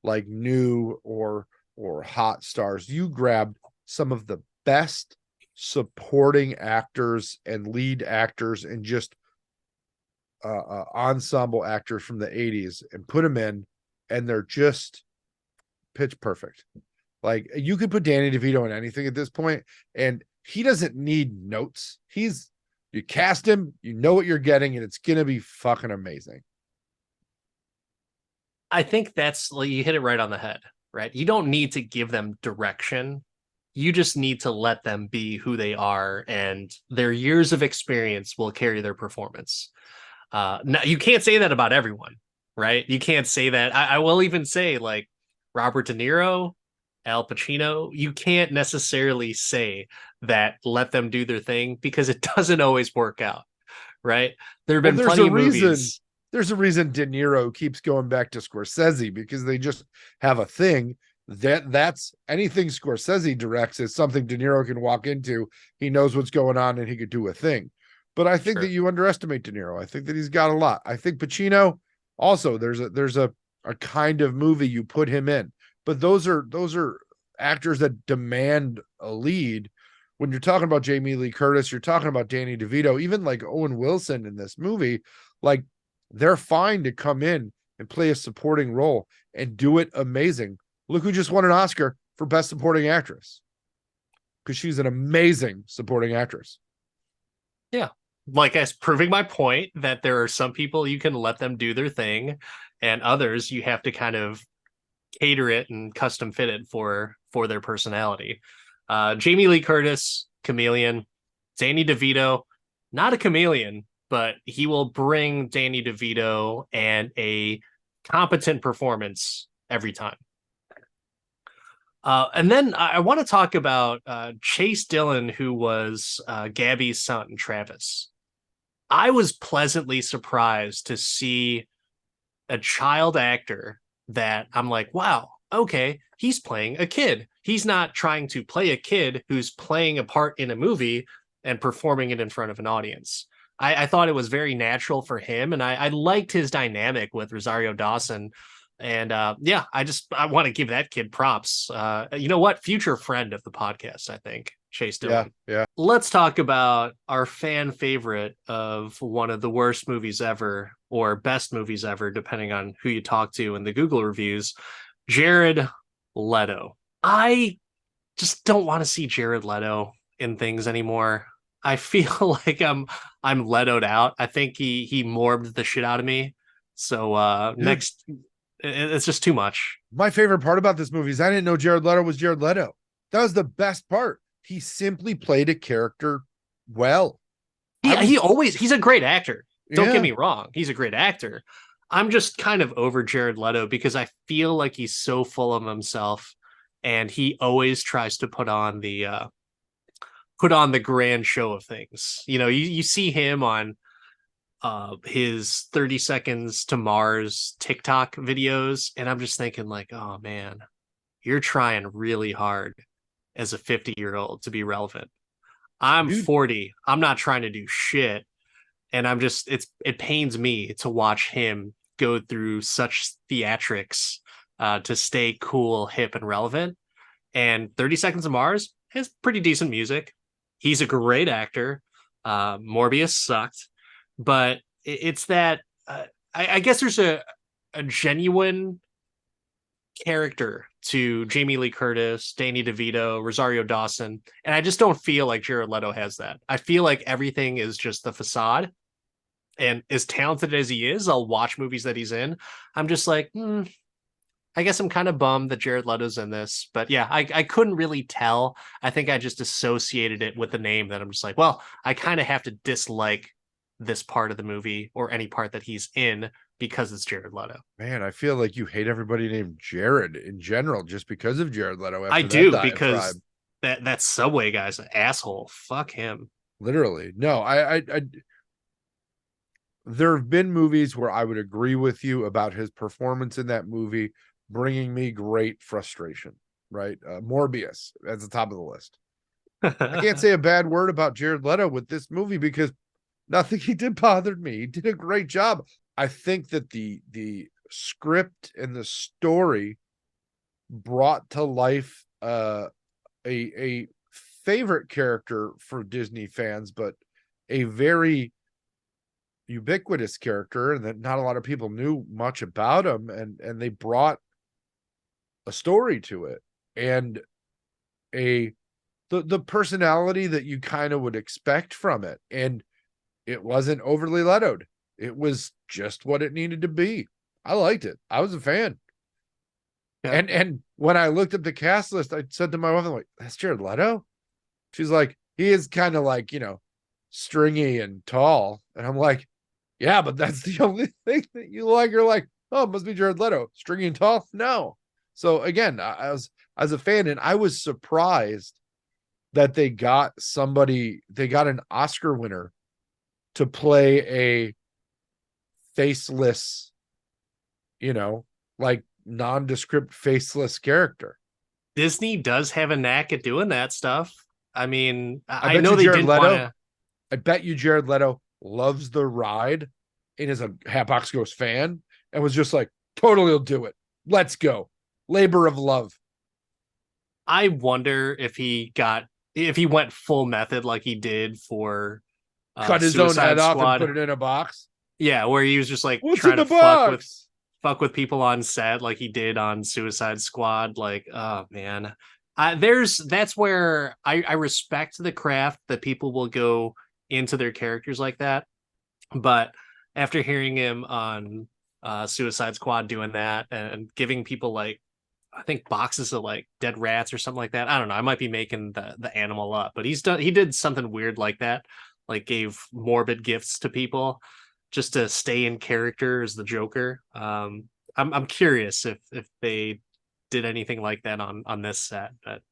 like new or hot stars. You grabbed some of the best supporting actors and lead actors and just ensemble actors from the 80s and put them in, and they're just pitch perfect. Like, you could put Danny DeVito in anything at this point, and he doesn't need notes. You cast him, you know what you're getting, and it's gonna be fucking amazing. I think that's like you hit it right on the head, right? You don't need to give them direction. You just need to let them be who they are, and their years of experience will carry their performance. Now, you can't say that about everyone, right? You can't say that. I will even say like Robert De Niro, Al Pacino, you can't necessarily say that let them do their thing because it doesn't always work out, right? There have been plenty of movies. There's a reason De Niro keeps going back to Scorsese, because they just have a thing that's anything Scorsese directs is something De Niro can walk into. He knows what's going on and he could do a thing. But I think that you underestimate De Niro. I think that he's got a lot. I think Pacino also, there's a kind of movie you put him in. But those are actors that demand a lead, when you're talking about Jamie Lee Curtis, you're talking about Danny DeVito, even like Owen Wilson in this movie, like they're fine to come in and play a supporting role and do it amazing. Look who just won an Oscar for Best Supporting Actress, because she's an amazing supporting actress. Yeah. Like, as proving my point that there are some people you can let them do their thing, and others you have to kind of cater it and custom fit it for their personality. Jamie Lee Curtis, chameleon. Danny DeVito, not a chameleon, but he will bring Danny DeVito and a competent performance every time. And then I want to talk about Chase Dillon, who was Gabby's son, Travis. I was pleasantly surprised to see a child actor that I'm like, wow, okay, he's playing a kid. He's not trying to play a kid who's playing a part in a movie and performing it in front of an audience. I thought it was very natural for him, and I liked his dynamic with Rosario Dawson. And yeah, I want to give that kid props. You know what? Future friend of the podcast, I think. Chase Dillon. Yeah. Let's talk about our fan favorite of one of the worst movies ever, or best movies ever, depending on who you talk to in the Google reviews, Jared Leto. I just don't want to see Jared Leto in things anymore. I feel like I'm Leto'd out. I think he morbed the shit out of me. So next, it's just too much. My favorite part about this movie is I didn't know Jared Leto was Jared Leto. That was the best part. He simply played a character well. He's a great actor. Don't Yeah. get me wrong. He's a great actor. I'm just kind of over Jared Leto because I feel like he's so full of himself, and he always tries to put on the grand show of things. You know, you see him on his 30 seconds to Mars TikTok videos, and I'm just thinking like, oh man, you're trying really hard as a 50-year-old to be relevant. I'm Dude. 40. I'm not trying to do shit. And it pains me to watch him go through such theatrics to stay cool, hip, and relevant. And 30 Seconds to Mars has pretty decent music. He's a great actor. Morbius sucked, but it's that I guess there's a genuine character to Jamie Lee Curtis, Danny DeVito, Rosario Dawson, and I just don't feel like Jared Leto has that. I feel like everything is just the facade. And as talented as he is, I'll watch movies that he's in. I'm just like, I guess I'm kind of bummed that Jared Leto's in this. But yeah, I couldn't really tell. I think I just associated it with the name that I'm just like, well, I kind of have to dislike this part of the movie or any part that he's in because it's Jared Leto. Man, I feel like you hate everybody named Jared in general just because of Jared Leto. I do, because that Subway guy's an asshole. Fuck him. Literally. No, I there have been movies where I would agree with you about his performance in that movie bringing me great frustration, right? Morbius at the top of the list. I can't say a bad word about Jared Leto with this movie because nothing he did bothered me. He did a great job. I think that the script and the story brought to life a favorite character for Disney fans, but a very ubiquitous character, and that not a lot of people knew much about him, and they brought a story to it and the personality that you kind of would expect from it. And it wasn't overly Leto'd. It was just what it needed to be. I liked it. I was a fan. Yeah. And when I looked at the cast list, I said to my wife, I'm like, that's Jared Leto? She's like, he is kind of like, stringy and tall. And I'm like, yeah, but that's the only thing that you like. You're like, oh, it must be Jared Leto. Stringy and tall? No. So again, I was as a fan, and I was surprised that they got an Oscar winner to play a faceless, like nondescript faceless character. Disney does have a knack at doing that stuff. I mean, I know they didn't want to. I bet you Jared Leto loves the ride and is a Hatbox Ghost fan and was just like, totally will do it. Let's go. Labor of love. I wonder if he got if he went full method like he did for Cut his own head Suicide off and put Squad. it in a box. Yeah, where he was just like What's in trying the to box? fuck with people on set like he did on Suicide Squad. Like, oh man. That's where I respect the craft that people will go into their characters like that. But after hearing him on Suicide Squad doing that and giving people like I think boxes of like dead rats or something like that. I don't know. I might be making the animal up, but he did something weird like that, like gave morbid gifts to people just to stay in character as the Joker. I'm curious if they did anything like that on this set. But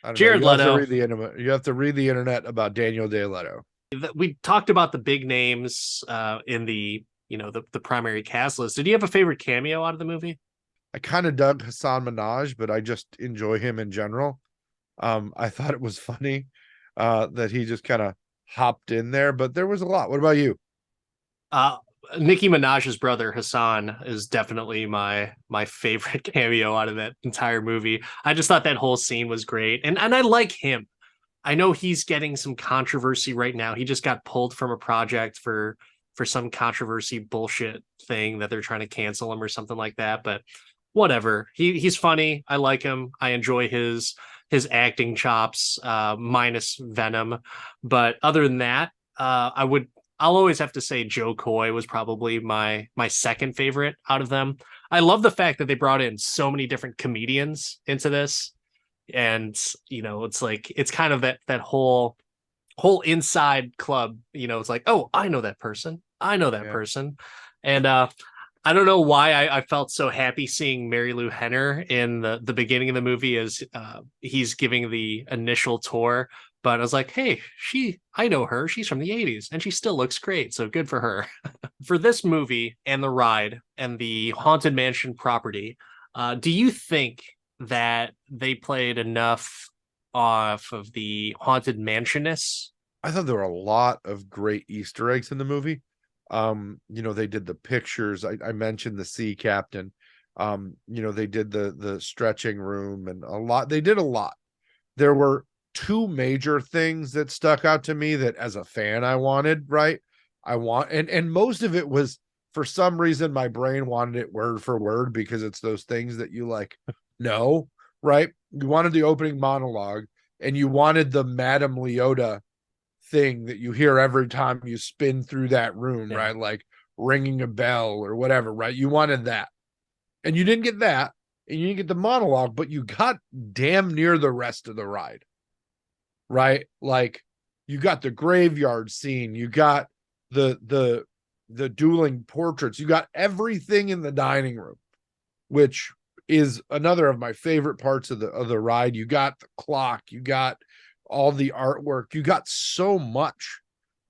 I don't know. Jared You have to Leto, read the internet. You have to read the internet about Daniel Day Leto. we talked about the big names in the the primary cast list. Did you have a favorite cameo out of the movie? I kind of dug Hassan Minaj, but I just enjoy him in general. I thought it was funny that he just kind of hopped in there, but there was a lot. What about you? Uh, Nicki Minaj's brother Hassan is definitely my favorite cameo out of that entire movie. I just thought that whole scene was great, and I like him. I know he's getting some controversy right now. He just got pulled from a project for some controversy bullshit thing that they're trying to cancel him or something like that. But whatever. He's funny. I like him. I enjoy his acting chops, minus Venom. But other than that, I'll always have to say Joe Coy was probably my second favorite out of them. I love the fact that they brought in so many different comedians into this. And it's like it's kind of that whole inside club. It's like, oh, I know that person. I know that Yeah. person. And I don't know why I felt so happy seeing Mary Lou Henner in the beginning of the movie as he's giving the initial tour. But I was like, hey, I know her. She's from the 80s and she still looks great. So good for her. For this movie and the ride and the Haunted Mansion property, do you think that they played enough off of the Haunted Mansionness? I thought there were a lot of great Easter eggs in the movie. They did the pictures. I mentioned the sea captain. They did the stretching room and a lot. They did a lot. There were two major things that stuck out to me that as a fan I wanted, right? And most of it was for some reason my brain wanted it word for word because it's those things that you like know, right? You wanted the opening monologue and you wanted the Madame Leota thing that you hear every time you spin through that room, Yeah. right? Like ringing a bell or whatever, right? You wanted that. And you didn't get that. And you didn't get the monologue, but you got damn near the rest of the ride, right? Like you got the graveyard scene, you got the dueling portraits, you got everything in the dining room, which is another of my favorite parts of the ride. You got the clock, you got all the artwork, you got so much.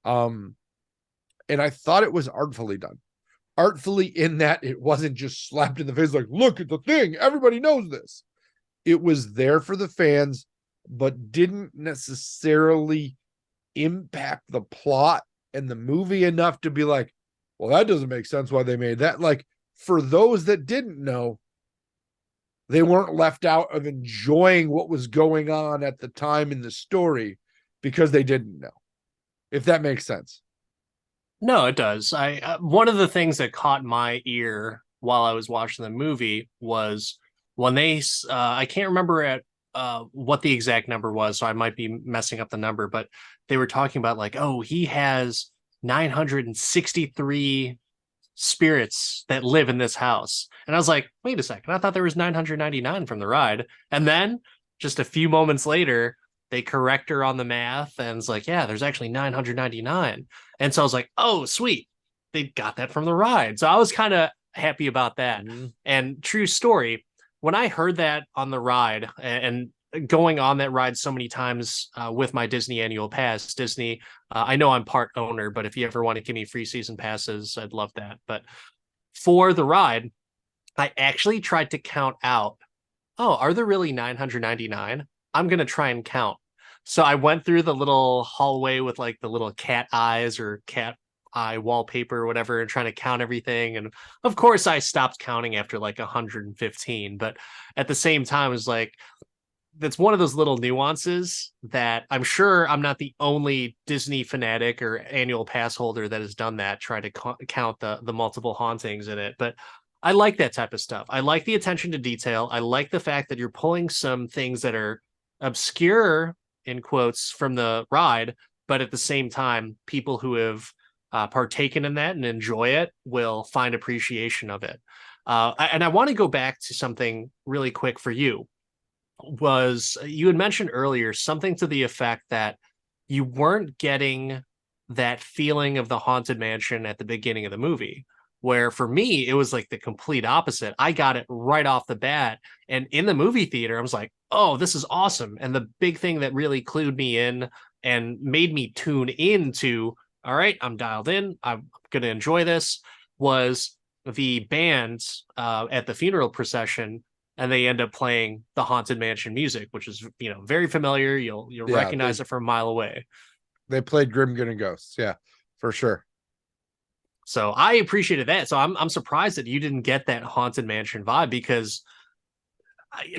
And I thought it was artfully done. Artfully in that it wasn't just slapped in the face like, look at the thing, everybody knows this. It was there for the fans, but didn't necessarily impact the plot and the movie enough to be like, well, that doesn't make sense why they made that. Like, for those that didn't know, they weren't left out of enjoying what was going on at the time in the story because they didn't know, if that makes sense. No, it does. I one of the things that caught my ear while I was watching the movie was when I can't remember at what the exact number was, so I might be messing up the number, but they were talking about like, oh, he has 963 spirits that live in this house. And I was like, wait a second, I thought there was 999 from the ride. And then just a few moments later, they correct her on the math and it's like, yeah, there's actually 999. And so I was like, oh, sweet. They got that from the ride. So I was kind of happy about that. Mm-hmm. And true story, when I heard that on the ride and going on that ride so many times with my Disney annual pass, Disney, I know I'm part owner, but if you ever want to give me free season passes, I'd love that. But for the ride, I actually tried to count out, oh, are there really 999? I'm going to try and count. So I went through the little hallway with like the little cat eyes or cat eye wallpaper or whatever and trying to count everything. And of course, I stopped counting after like 115. But at the same time, it was like, that's one of those little nuances that I'm sure I'm not the only Disney fanatic or annual pass holder that has done that, try to count the multiple hauntings in it. But I like that type of stuff. I like the attention to detail. I like the fact that you're pulling some things that are obscure in quotes from the ride, but at the same time, people who have partaken in that and enjoy it will find appreciation of it. And I want to go back to something really quick for you. Was you had mentioned earlier something to the effect that you weren't getting that feeling of the haunted mansion at the beginning of the movie, where for me it was like the complete opposite. I got it right off the bat, and in the movie theater I was like, oh, this is awesome. And the big thing that really clued me in and made me tune into, all right, I'm dialed in, I'm gonna enjoy this, was the band at the funeral procession, and they end up playing the haunted mansion music, which is, you know, very familiar. You'll Yeah, recognize it from a mile away. they played Grim Grinning Ghosts. Yeah, for sure. So I appreciated that. So I'm surprised that you didn't get that haunted mansion vibe, because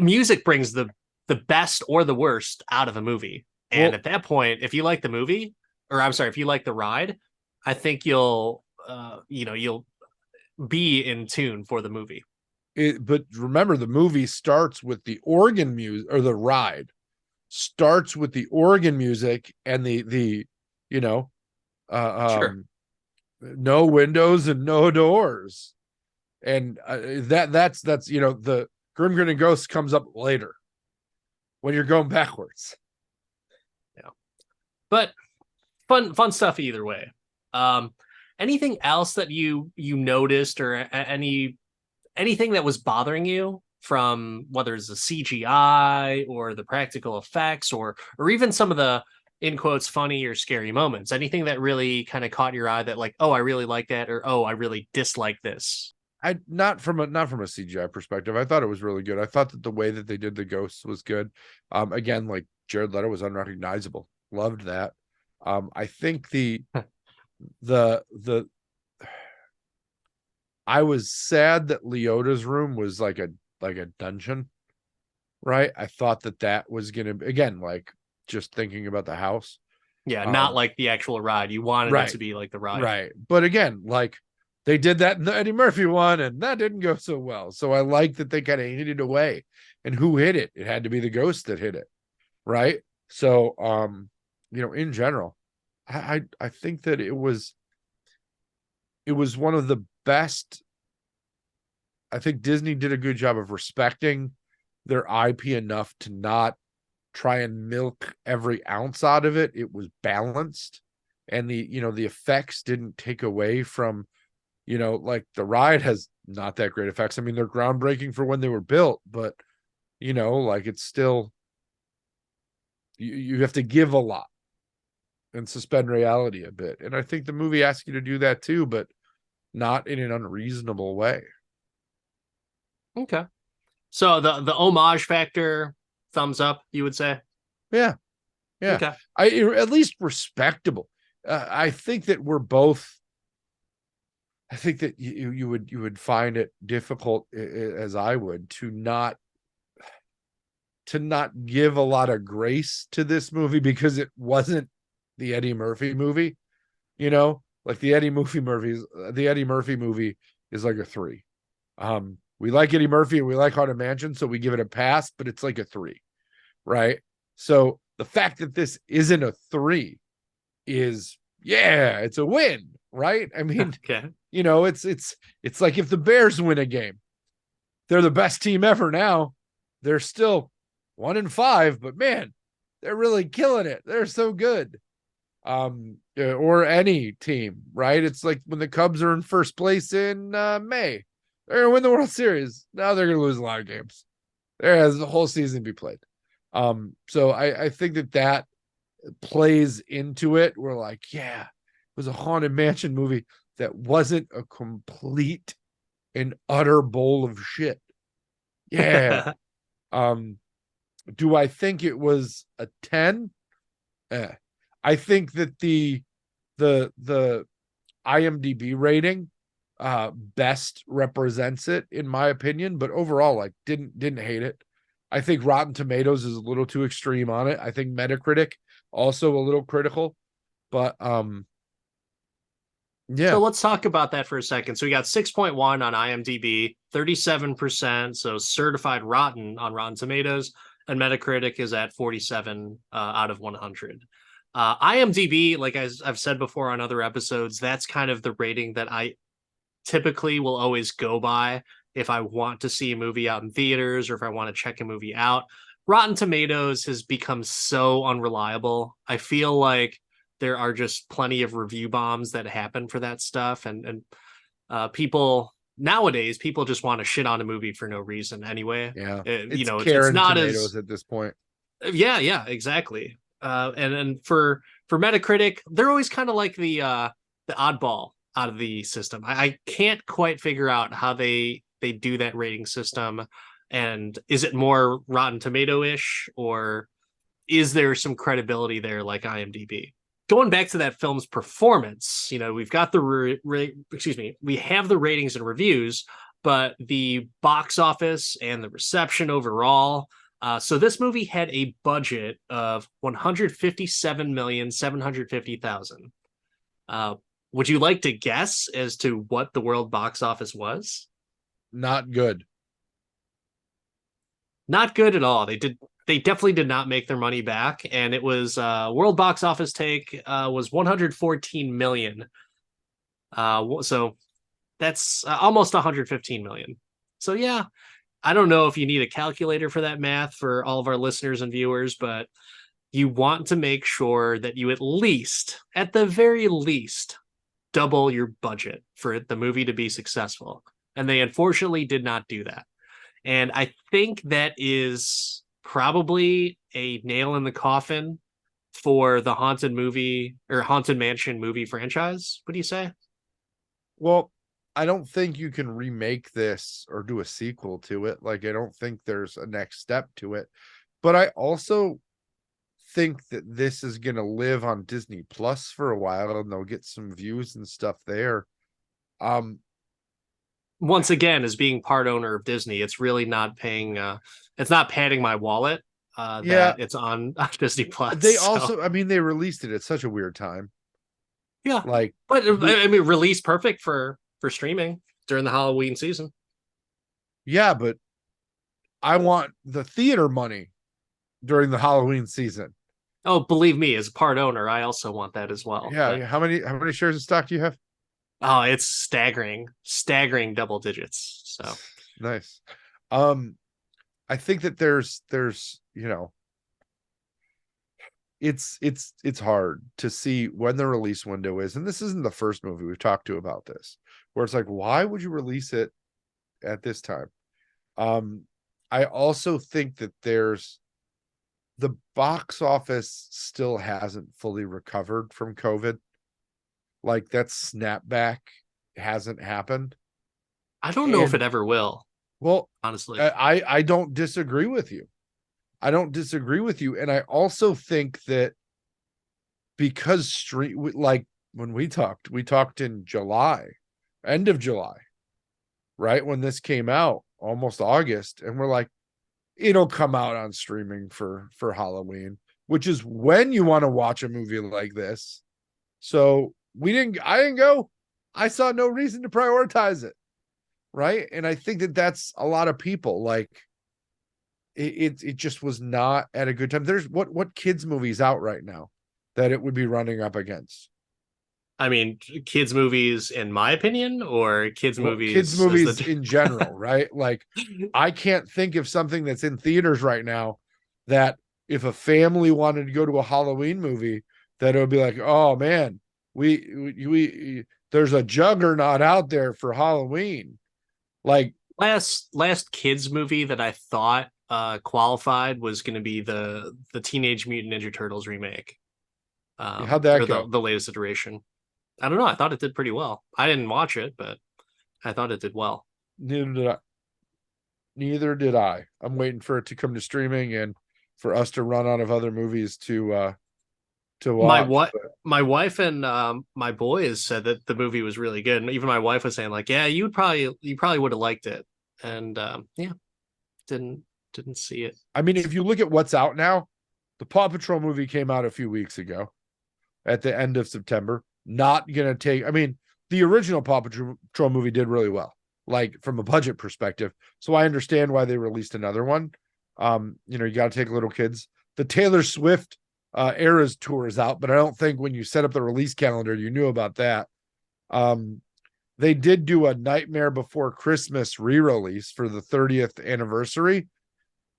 music brings the best or the worst out of a movie. And Well, at that point, if you like the movie, or I'm sorry, if you like the ride, I think you'll you'll be in tune for the movie. but remember, the movie starts with the organ music, or the ride starts with the organ music and the you know Sure. no windows and no doors, and that's the Grim Grinning Ghost comes up later when you're going backwards. Yeah. But fun stuff either way. Um, anything else that you noticed, or anything that was bothering you from whether it's the CGI or the practical effects, or even some of the in quotes funny or scary moments? Anything that really kind of caught your eye that like, oh, I really like that, or oh, I really dislike this? I not from a CGI perspective. I thought it was really good. I thought that the way that they did the ghosts was good. Again, like Jared Leto was unrecognizable. Loved that. I think the I was sad that Leota's room was like a dungeon, right? I thought that that was gonna, again, like just thinking about the house. Yeah, not Um, like the actual ride. You wanted it right, to be like the ride. right. But again, like they did that in the Eddie Murphy one, and that didn't go so well. So I like that they kind of hid it away. And who hit it? It had to be the ghost that hit it, right? So, in general, I think that it was one of the best. I think Disney did a good job of respecting their IP enough to not try and milk every ounce out of it. It was balanced, and the effects didn't take away from, like the ride has not that great effects. I mean, they're groundbreaking for when they were built, but like it's still, you have to give a lot and suspend reality a bit. And I think the movie asks you to do that too, but not in an unreasonable way. Okay. So the homage factor, thumbs up, you would say? Yeah. Yeah. Okay. At least respectable. I think that we're both. I think that you would find it difficult, as I would, to not give a lot of grace to this movie because it wasn't the Eddie Murphy movie. Like the Eddie Murphy movie is like a 3. We like Eddie Murphy and we like Haunted Mansion, so we give it a pass, but it's like a 3, right? So the fact that this isn't a 3 is, yeah, it's a win, right? I mean, Okay. it's like if the Bears win a game, they're the best team ever now. They're still 1-5, but man, they're really killing it. They're so good. Or any team, right? It's like when the Cubs are in first place in May, they're gonna win the World Series. Now they're gonna lose a lot of games. There has the whole season be played. So I think that plays into it. We're like, yeah, it was a Haunted Mansion movie that wasn't a complete and utter bowl of shit. Yeah. Um, do I think it was a 10? I think that the IMDb rating best represents it in my opinion, but overall, like didn't hate it. I think Rotten Tomatoes is a little too extreme on it. I think Metacritic also a little critical, but So yeah, let's talk about that for a second. So we got 6.1 on IMDb, 37%, so certified rotten on Rotten Tomatoes, and Metacritic is at 47 out of 100. IMDb, like I've said before on other episodes, that's kind of the rating that I typically will always go by if I want to see a movie out in theaters or if I want to check a movie out. Rotten Tomatoes has become so unreliable. I feel like there are just plenty of review bombs that happen for that stuff, and people nowadays people just want to shit on a movie for no reason anyway. yeah. You It's know, it's Karen not Tomatoes as at this point. yeah, exactly. And for Metacritic, they're always kind of like the oddball out of the system. I can't quite figure out how they do that rating system, and is it more Rotten Tomato ish, or is there some credibility there like IMDb? Going back to that film's performance, you know, we've got we have the ratings and reviews, but the box office and the reception overall. So this movie had a budget of 157,750,000. Would you like to guess as to what the world box office was? Not good. Not good at all. They definitely did not make their money back, and it was world box office take was 114 million. So that's almost 115 million. So yeah, I don't know if you need a calculator for that math for all of our listeners and viewers, but you want to make sure that you at least, at the very least, double your budget for the movie to be successful. And they unfortunately did not do that. And I think that is probably a nail in the coffin for the Haunted movie or Haunted Mansion movie franchise. What do you say? Well, I don't think you can remake this or do a sequel to it. Like, I don't think there's a next step to it. But I also think that this is going to live on Disney Plus for a while and they'll get some views and stuff there. Um, Once again, as being part owner of Disney, it's really not it's not padding my wallet yeah, that it's on Disney Plus. they So also, I mean, they released it at such a weird time. yeah, Like, but I mean, release perfect for streaming during the Halloween season. yeah, but I want the theater money during the Halloween season. Oh, believe me, as a part owner, I also want that as well. Yeah, But yeah. How many shares of stock do you have? oh, it's staggering double digits. So Nice. Um, I think that there's it's hard to see when the release window is, and this isn't the first movie we've talked to about this, where it's like, why would you release it at this time? Um, I also think that there's the box office still hasn't fully recovered from COVID. Like that snapback hasn't happened. I don't know if And it ever will, well, honestly. I don't disagree with you. I don't disagree with you. And I also think that because like when we talked in July, end of July, right? When this came out, almost August, and we're like, it'll come out on streaming for Halloween, which is when you want to watch a movie like this. So I didn't go. I saw no reason to prioritize it. Right. And I think that that's a lot of people. Like it just was not at a good time. There's what kids movies out right now that it would be running up against. I mean, kids movies, in my opinion, or kids Well, movies kids as movies the in general, right? Like I can't think of something that's in theaters right now that if a family wanted to go to a Halloween movie, that it would be like, oh man, we there's a juggernaut out there for Halloween. Like, last kids movie that I thought qualified was going to be the Teenage Mutant Ninja Turtles remake, how'd that or go? the latest iteration. I don't know. I thought it did pretty well. I didn't watch it, but I thought it did well. Neither did I. Neither did I. I'm waiting for it to come to streaming and for us to run out of other movies to My watch. what But my wife and my boys said that the movie was really good, and even my wife was saying like, yeah, you probably would have liked it, and yeah, didn't Didn't see it. I mean, if you look at what's out now, the Paw Patrol movie came out a few weeks ago at the end of September. Not gonna take. I mean, the original Paw Patrol movie did really well, like from a budget perspective. So I understand why they released another one. You know, you got to take little kids. The Taylor Swift Eras tour is out, but I don't think when you set up the release calendar, you knew about that. They did do a Nightmare Before Christmas re-release for the 30th anniversary.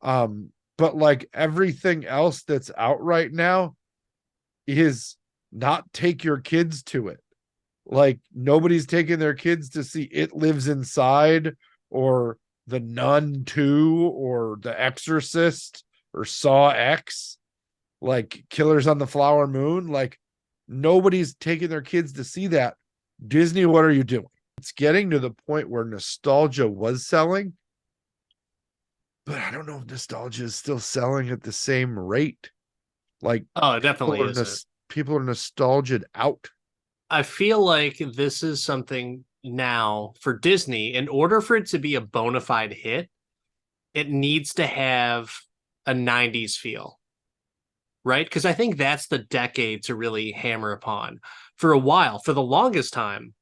But like everything else that's out right now is not take your kids to it. Like nobody's taking their kids to see It Lives Inside or The Nun 2 or The Exorcist or Saw X, like Killers on the Flower Moon. Like nobody's taking their kids to see that. Disney, what are you doing? It's getting to the point where nostalgia was selling, but I don't know if nostalgia is still selling at the same rate. Like, Oh, it definitely isn't. People are nostalgic out. I feel like this is something now for Disney. In order for it to be a bona fide hit, it needs to have a 90s feel, right? Because I think that's the decade to really hammer upon. For a while, for the longest time,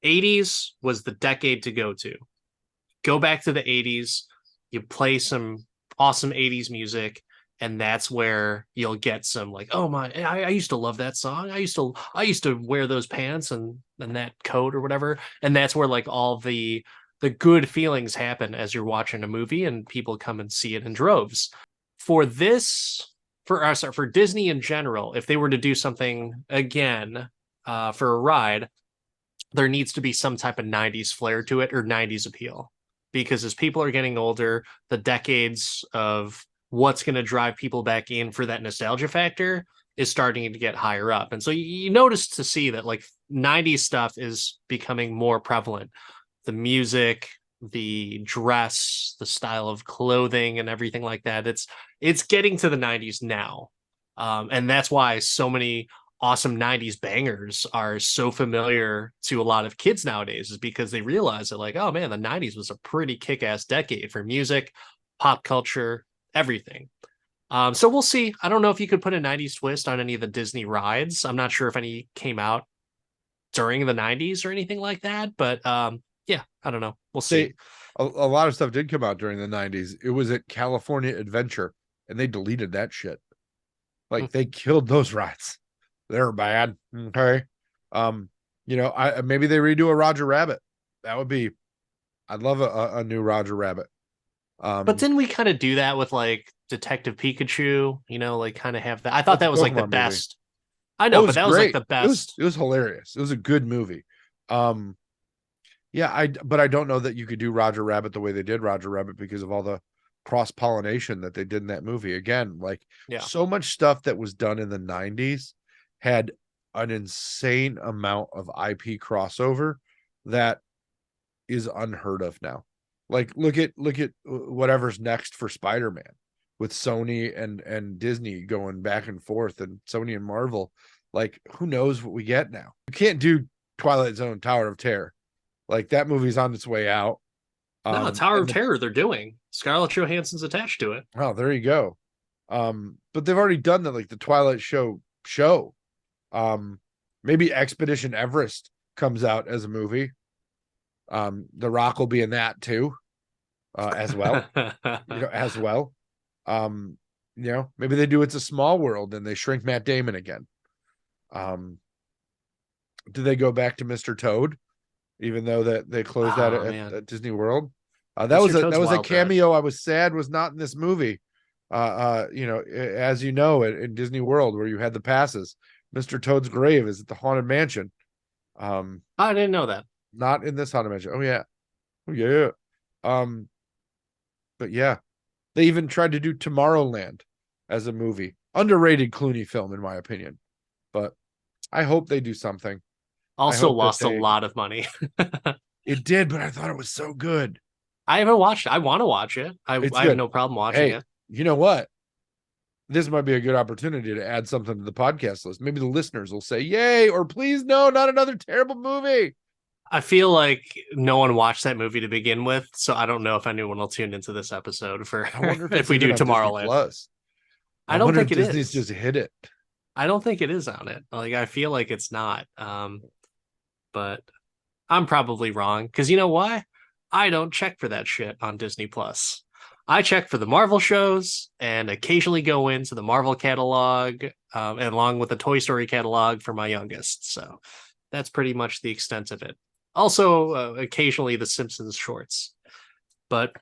80s was the decade to go to. Go back to the 80s, you play some awesome 80s music, and that's where you'll get some like, oh my, I used to love that song. I used to wear those pants and that coat or whatever. And that's where like all the good feelings happen as you're watching a movie and people come and see it in droves. For this, for us, for Disney in general, if they were to do something again for a ride, there needs to be some type of 90s flair to it or 90s appeal. Because as people are getting older, the decades of what's going to drive people back in for that nostalgia factor is starting to get higher up. And so you notice to see that like 90s stuff is becoming more prevalent. The music, the dress, the style of clothing and everything like that. It's getting to the 90s now. And that's why so many awesome 90s bangers are so familiar to a lot of kids nowadays, is because they realize that like, oh man, the 90s was a pretty kick-ass decade for music, pop culture, everything. So we'll see. I don't know if you could put a 90s twist on any of the Disney rides. I'm not sure if any came out during the 90s or anything like that, but yeah, I don't know. We'll see. A lot of stuff did come out during the 90s. It was at California Adventure and they deleted that shit. Like they killed those rides. They're bad. Okay. You know, maybe they redo a Roger Rabbit. That would be, I'd love a new Roger Rabbit. But didn't we kind of do that with like Detective Pikachu? You know, like kind of have that. I thought that was like the best. I know, but that was like the best. It was hilarious. It was a good movie. Yeah, but I don't know that you could do Roger Rabbit the way they did Roger Rabbit because of all the cross-pollination that they did in that movie. Again, like so much stuff that was done in the 90s had an insane amount of IP crossover that is unheard of now. Like look at whatever's next for Spider-Man with Sony and Disney going back and forth, and Sony and Marvel. Like who knows what we get now. You can't do Twilight Zone Tower of Terror. Like that movie's on its way out. No, Tower of Terror they're doing. Scarlett Johansson's attached to it. Oh, there you go. But they've already done that, like the Twilight show. Maybe Expedition Everest comes out as a movie. The Rock will be in that too, as well. As well. Maybe they do It's a Small World and they shrink Matt Damon again. Do they go back to Mr. Toad, even though that they closed out at Disney World? That was a cameo. I was sad was not in this movie. As you know, in Disney World where you had the passes, Mr. Toad's grave is at the Haunted Mansion. I didn't know that. Not in this Haunted Mansion. Oh yeah. But yeah, they even tried to do Tomorrowland as a movie. Underrated Clooney film, in my opinion. But I hope they do something. Also lost a lot of money. It did, but I thought it was so good. I haven't watched it. I want to watch it. I have no problem watching it. You know what? This might be a good opportunity to add something to the podcast list. Maybe the listeners will say, yay, or please, no, not another terrible movie. I feel like no one watched that movie to begin with, so I don't know if anyone will tune into this episode for I wonder if if it's we even do on Disney Tomorrowland. Plus. I I don't wonder think if it Disney's is. just hit it. I don't think it is on it. Like I feel like it's not. But I'm probably wrong because you know why? I don't check for that shit on Disney Plus. I check for the Marvel shows and occasionally go into the Marvel catalog, and along with the Toy Story catalog for my youngest. So that's pretty much the extent of it. Also, occasionally the Simpsons shorts. But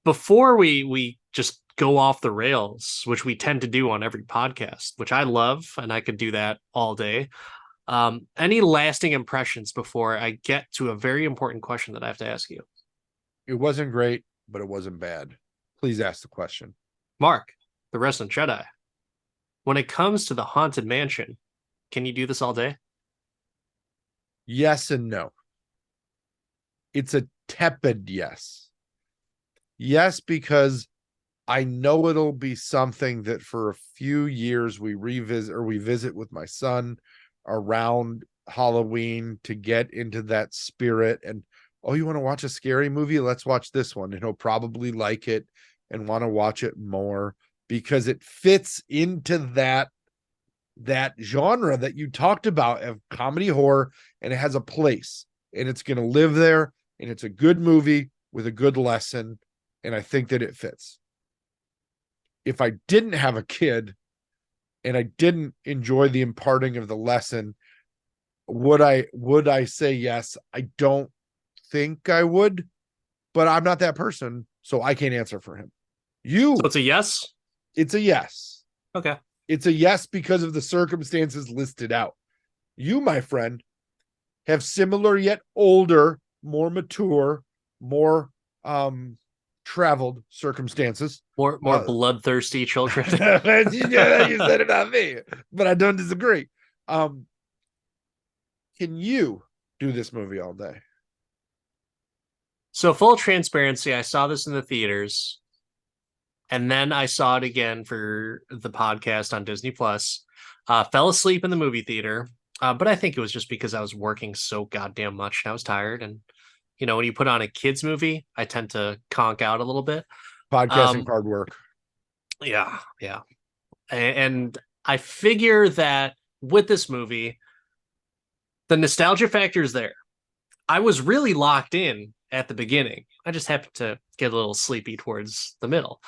before we just go off the rails, which we tend to do on every podcast, which I love, and I could do that all day. Any lasting impressions before I get to a very important question that I have to ask you? It wasn't great, but it wasn't bad. Please ask the question. Mark, the Resident Jedi. When it comes to the Haunted Mansion, can you do this all day? Yes and no. It's a tepid yes. Yes, because I know it'll be something that for a few years we revisit or we visit with my son around Halloween to get into that spirit. And oh, you want to watch a scary movie? Let's watch this one. And he'll probably like it and want to watch it more because it fits into that genre that you talked about of comedy horror, and it has a place and it's going to live there, and it's a good movie with a good lesson, and I think that it fits. If I didn't have a kid and I didn't enjoy the imparting of the lesson, would I say yes? I don't think I would, but I'm not that person, so I can't answer for him. So it's a yes? It's a yes. Okay. It's a yes because of the circumstances listed out. You, my friend, have similar yet older, more mature, more traveled circumstances. More bloodthirsty children. You said it, not me, but I don't disagree. Can you do this movie all day? So full transparency, I saw this in the theaters, and then I saw it again for the podcast on Disney Plus. Fell asleep in the movie theater, but I think it was just because I was working so goddamn much and I was tired. And you know, when you put on a kids movie, I tend to conk out a little bit. Podcasting hard work. Yeah, yeah. And I figure that with this movie, the nostalgia factor is there. I was really locked in at the beginning. I just happened to get a little sleepy towards the middle.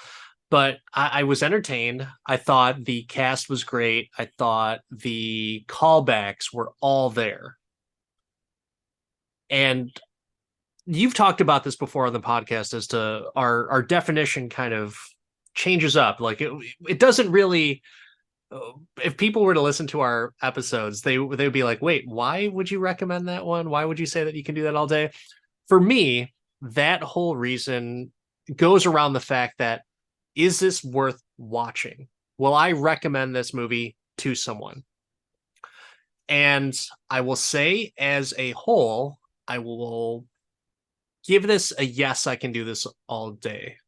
But I was entertained. I thought the cast was great. I thought the callbacks were all there. And you've talked about this before on the podcast as to our definition kind of changes up. Like it doesn't really. If people were to listen to our episodes, they would be like, "Wait, why would you recommend that one? Why would you say that you can do that all day?" For me, that whole reason goes around the fact that is this worth watching? Will I recommend this movie to someone? And I will say, as a whole, I will give this a yes, I can do this all day.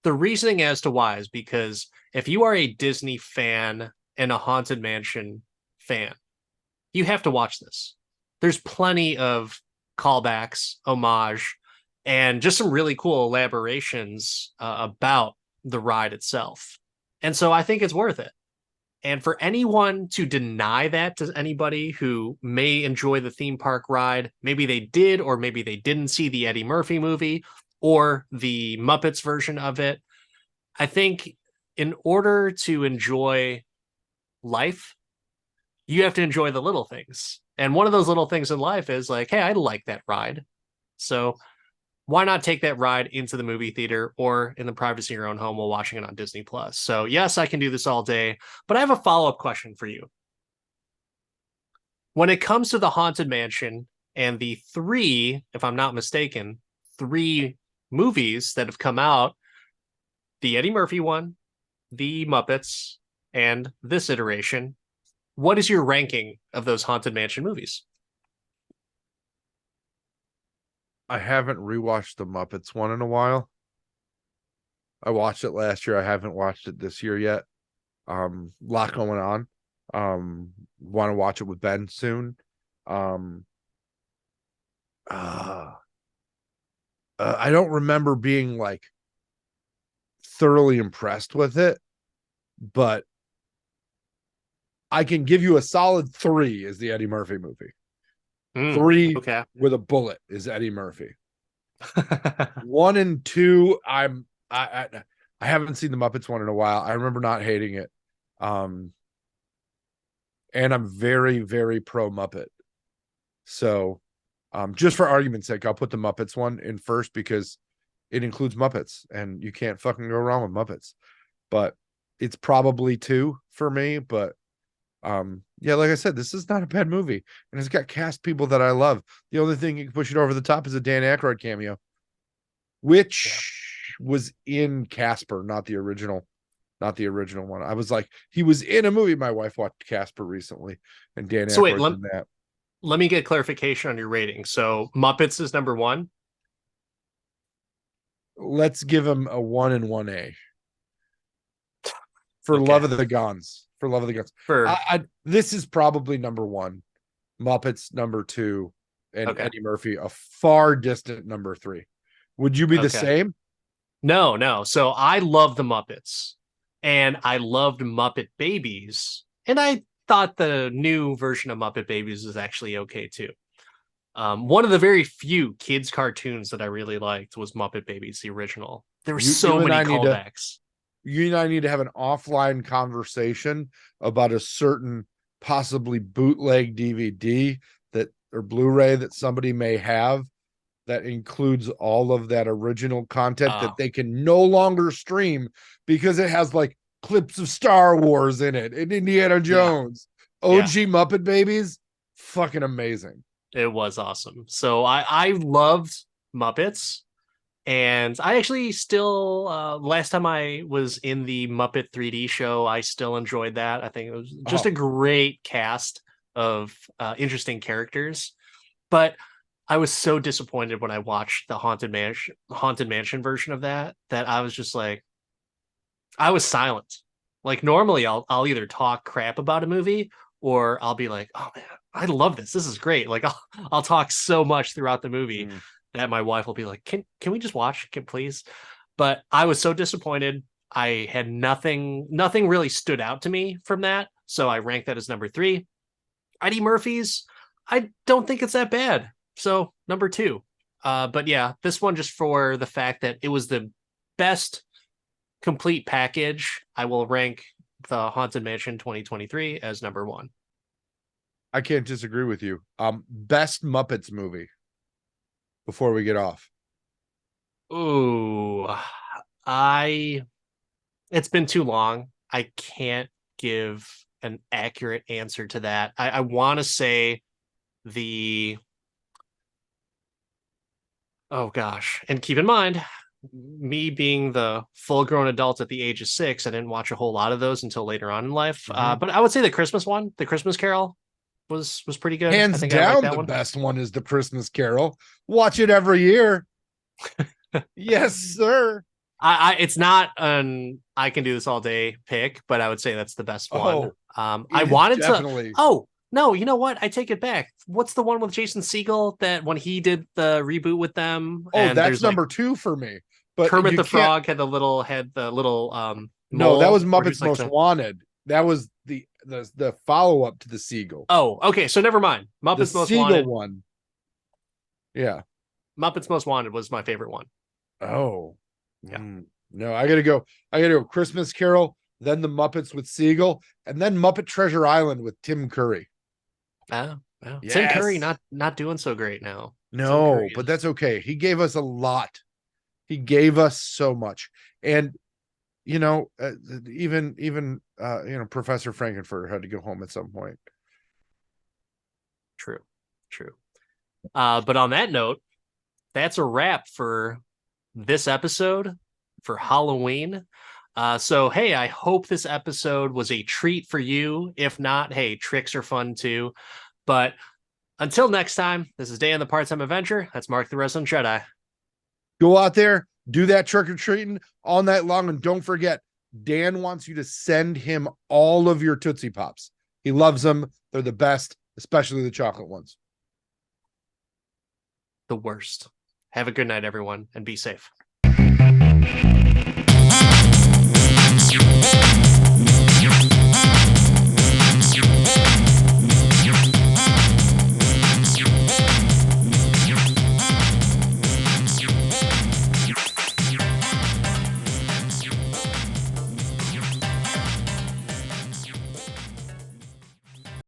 The reasoning as to why is because if you are a Disney fan and a Haunted Mansion fan, you have to watch this. There's plenty of callbacks, homage, and just some really cool elaborations about the ride itself. And so I think it's worth it. And for anyone to deny that to anybody who may enjoy the theme park ride, maybe they did, or maybe they didn't see the Eddie Murphy movie or the Muppets version of it. I think in order to enjoy life, you have to enjoy the little things. And one of those little things in life is like, hey, I like that ride. So why not take that ride into the movie theater or in the privacy of your own home while watching it on Disney Plus? So yes, I can do this all day, but I have a follow-up question for you. When it comes to the Haunted Mansion and the three, if I'm not mistaken, three movies that have come out, the Eddie Murphy one, the Muppets, and this iteration, what is your ranking of those Haunted Mansion movies? I haven't rewatched the Muppets one in a while. I watched it last year. I haven't watched it this year yet. Lot going on. Want to watch it with Ben soon. uh, I don't remember being like thoroughly impressed with it, but I can give you a solid 3 is the Eddie Murphy movie. Mm, 3 okay. with a bullet is Eddie Murphy. 1 and 2, I haven't seen the Muppets one in a while. I remember not hating it. And I'm very, very pro Muppet. So just for argument's sake, I'll put the Muppets one in first because it includes Muppets and you can't fucking go wrong with Muppets. But it's probably 2 for me. But yeah, like I said, this is not a bad movie. And it's got cast people that I love. The only thing you can push it over the top is a Dan Aykroyd cameo, which was in Casper, not the original one. I was like, he was in a movie. My wife watched Casper recently, and Dan So wait, Aykroyd's in that. let me get clarification on your rating. So Muppets is number one. Let's give him a 1 and 1A for Okay. Love of the Guns. For Love of the Guns. For This is probably number 1. Muppets number 2, and okay. Eddie Murphy a far distant number 3. Would you be the Okay. same? No, no. So I love the Muppets and I loved Muppet Babies. And I thought the new version of Muppet Babies is actually okay too. One of the very few kids cartoons that I really liked was Muppet Babies, the original. There were so many callbacks. You and I need to have an offline conversation about a certain possibly bootleg DVD that or Blu-ray that somebody may have that includes all of that original content that they can no longer stream because it has like clips of Star Wars in it and Indiana Jones. Yeah. OG Muppet Babies, fucking amazing. It was awesome. So I loved Muppets. And I actually still, last time I was in the Muppet 3D show, I still enjoyed that. I think it was just a great cast of interesting characters. But I was so disappointed when I watched the Haunted Mansion version of that I was just like, I was silent. Like normally I'll either talk crap about a movie or I'll be like, oh man, I love this. This is great. Like I'll talk so much throughout the movie that my wife will be like, can we just watch? Can please? But I was so disappointed. I had nothing really stood out to me from that. So I ranked that as number 3. Eddie Murphy's, I don't think it's that bad. So number 2. But yeah, this one just for the fact that it was the best complete package, I will rank the Haunted Mansion 2023 as number 1. I can't disagree with you. Best Muppets movie before we get off. Ooh, it's been too long. I can't give an accurate answer to that. I want to say oh gosh, and keep in mind, me being the full-grown adult at the age of 6, I didn't watch a whole lot of those until later on in life. But I would say the Christmas one, the Christmas Carol, was pretty good. Hands down, the best one is the Christmas Carol. Watch it every year. Yes, sir. It's not an I can do this all day pick, but I would say that's the best one. I wanted to. Oh no, you know what? I take it back. What's the one with Jason Segel that when he did the reboot with them? Oh, that's number 2 for me. But Kermit the Frog had the little no, that was Muppets Most Wanted. That was the follow up to the Seagull. Oh, okay. So never mind. Muppets Most Wanted one. Yeah. Muppets Most Wanted was my favorite one. Oh, yeah. No, I gotta go. Christmas Carol, then the Muppets with Seagull, and then Muppet Treasure Island with Tim Curry. Well, yes. Tim Curry not doing so great now. No, but that's okay. He gave us a lot. He gave us so much, and even Professor Frankenfurter had to go home at some point. True. But on that note, that's a wrap for this episode for Halloween. So, hey, I hope this episode was a treat for you. If not, hey, tricks are fun too. But until next time, this is Dan the Part-Time Adventure. That's Mark the Resident Jedi. Go out there, do that trick-or-treating all night long, and don't forget, Dan wants you to send him all of your Tootsie Pops. He loves them. They're the best, especially the chocolate ones. the worst. Have a good night, everyone, and be safe.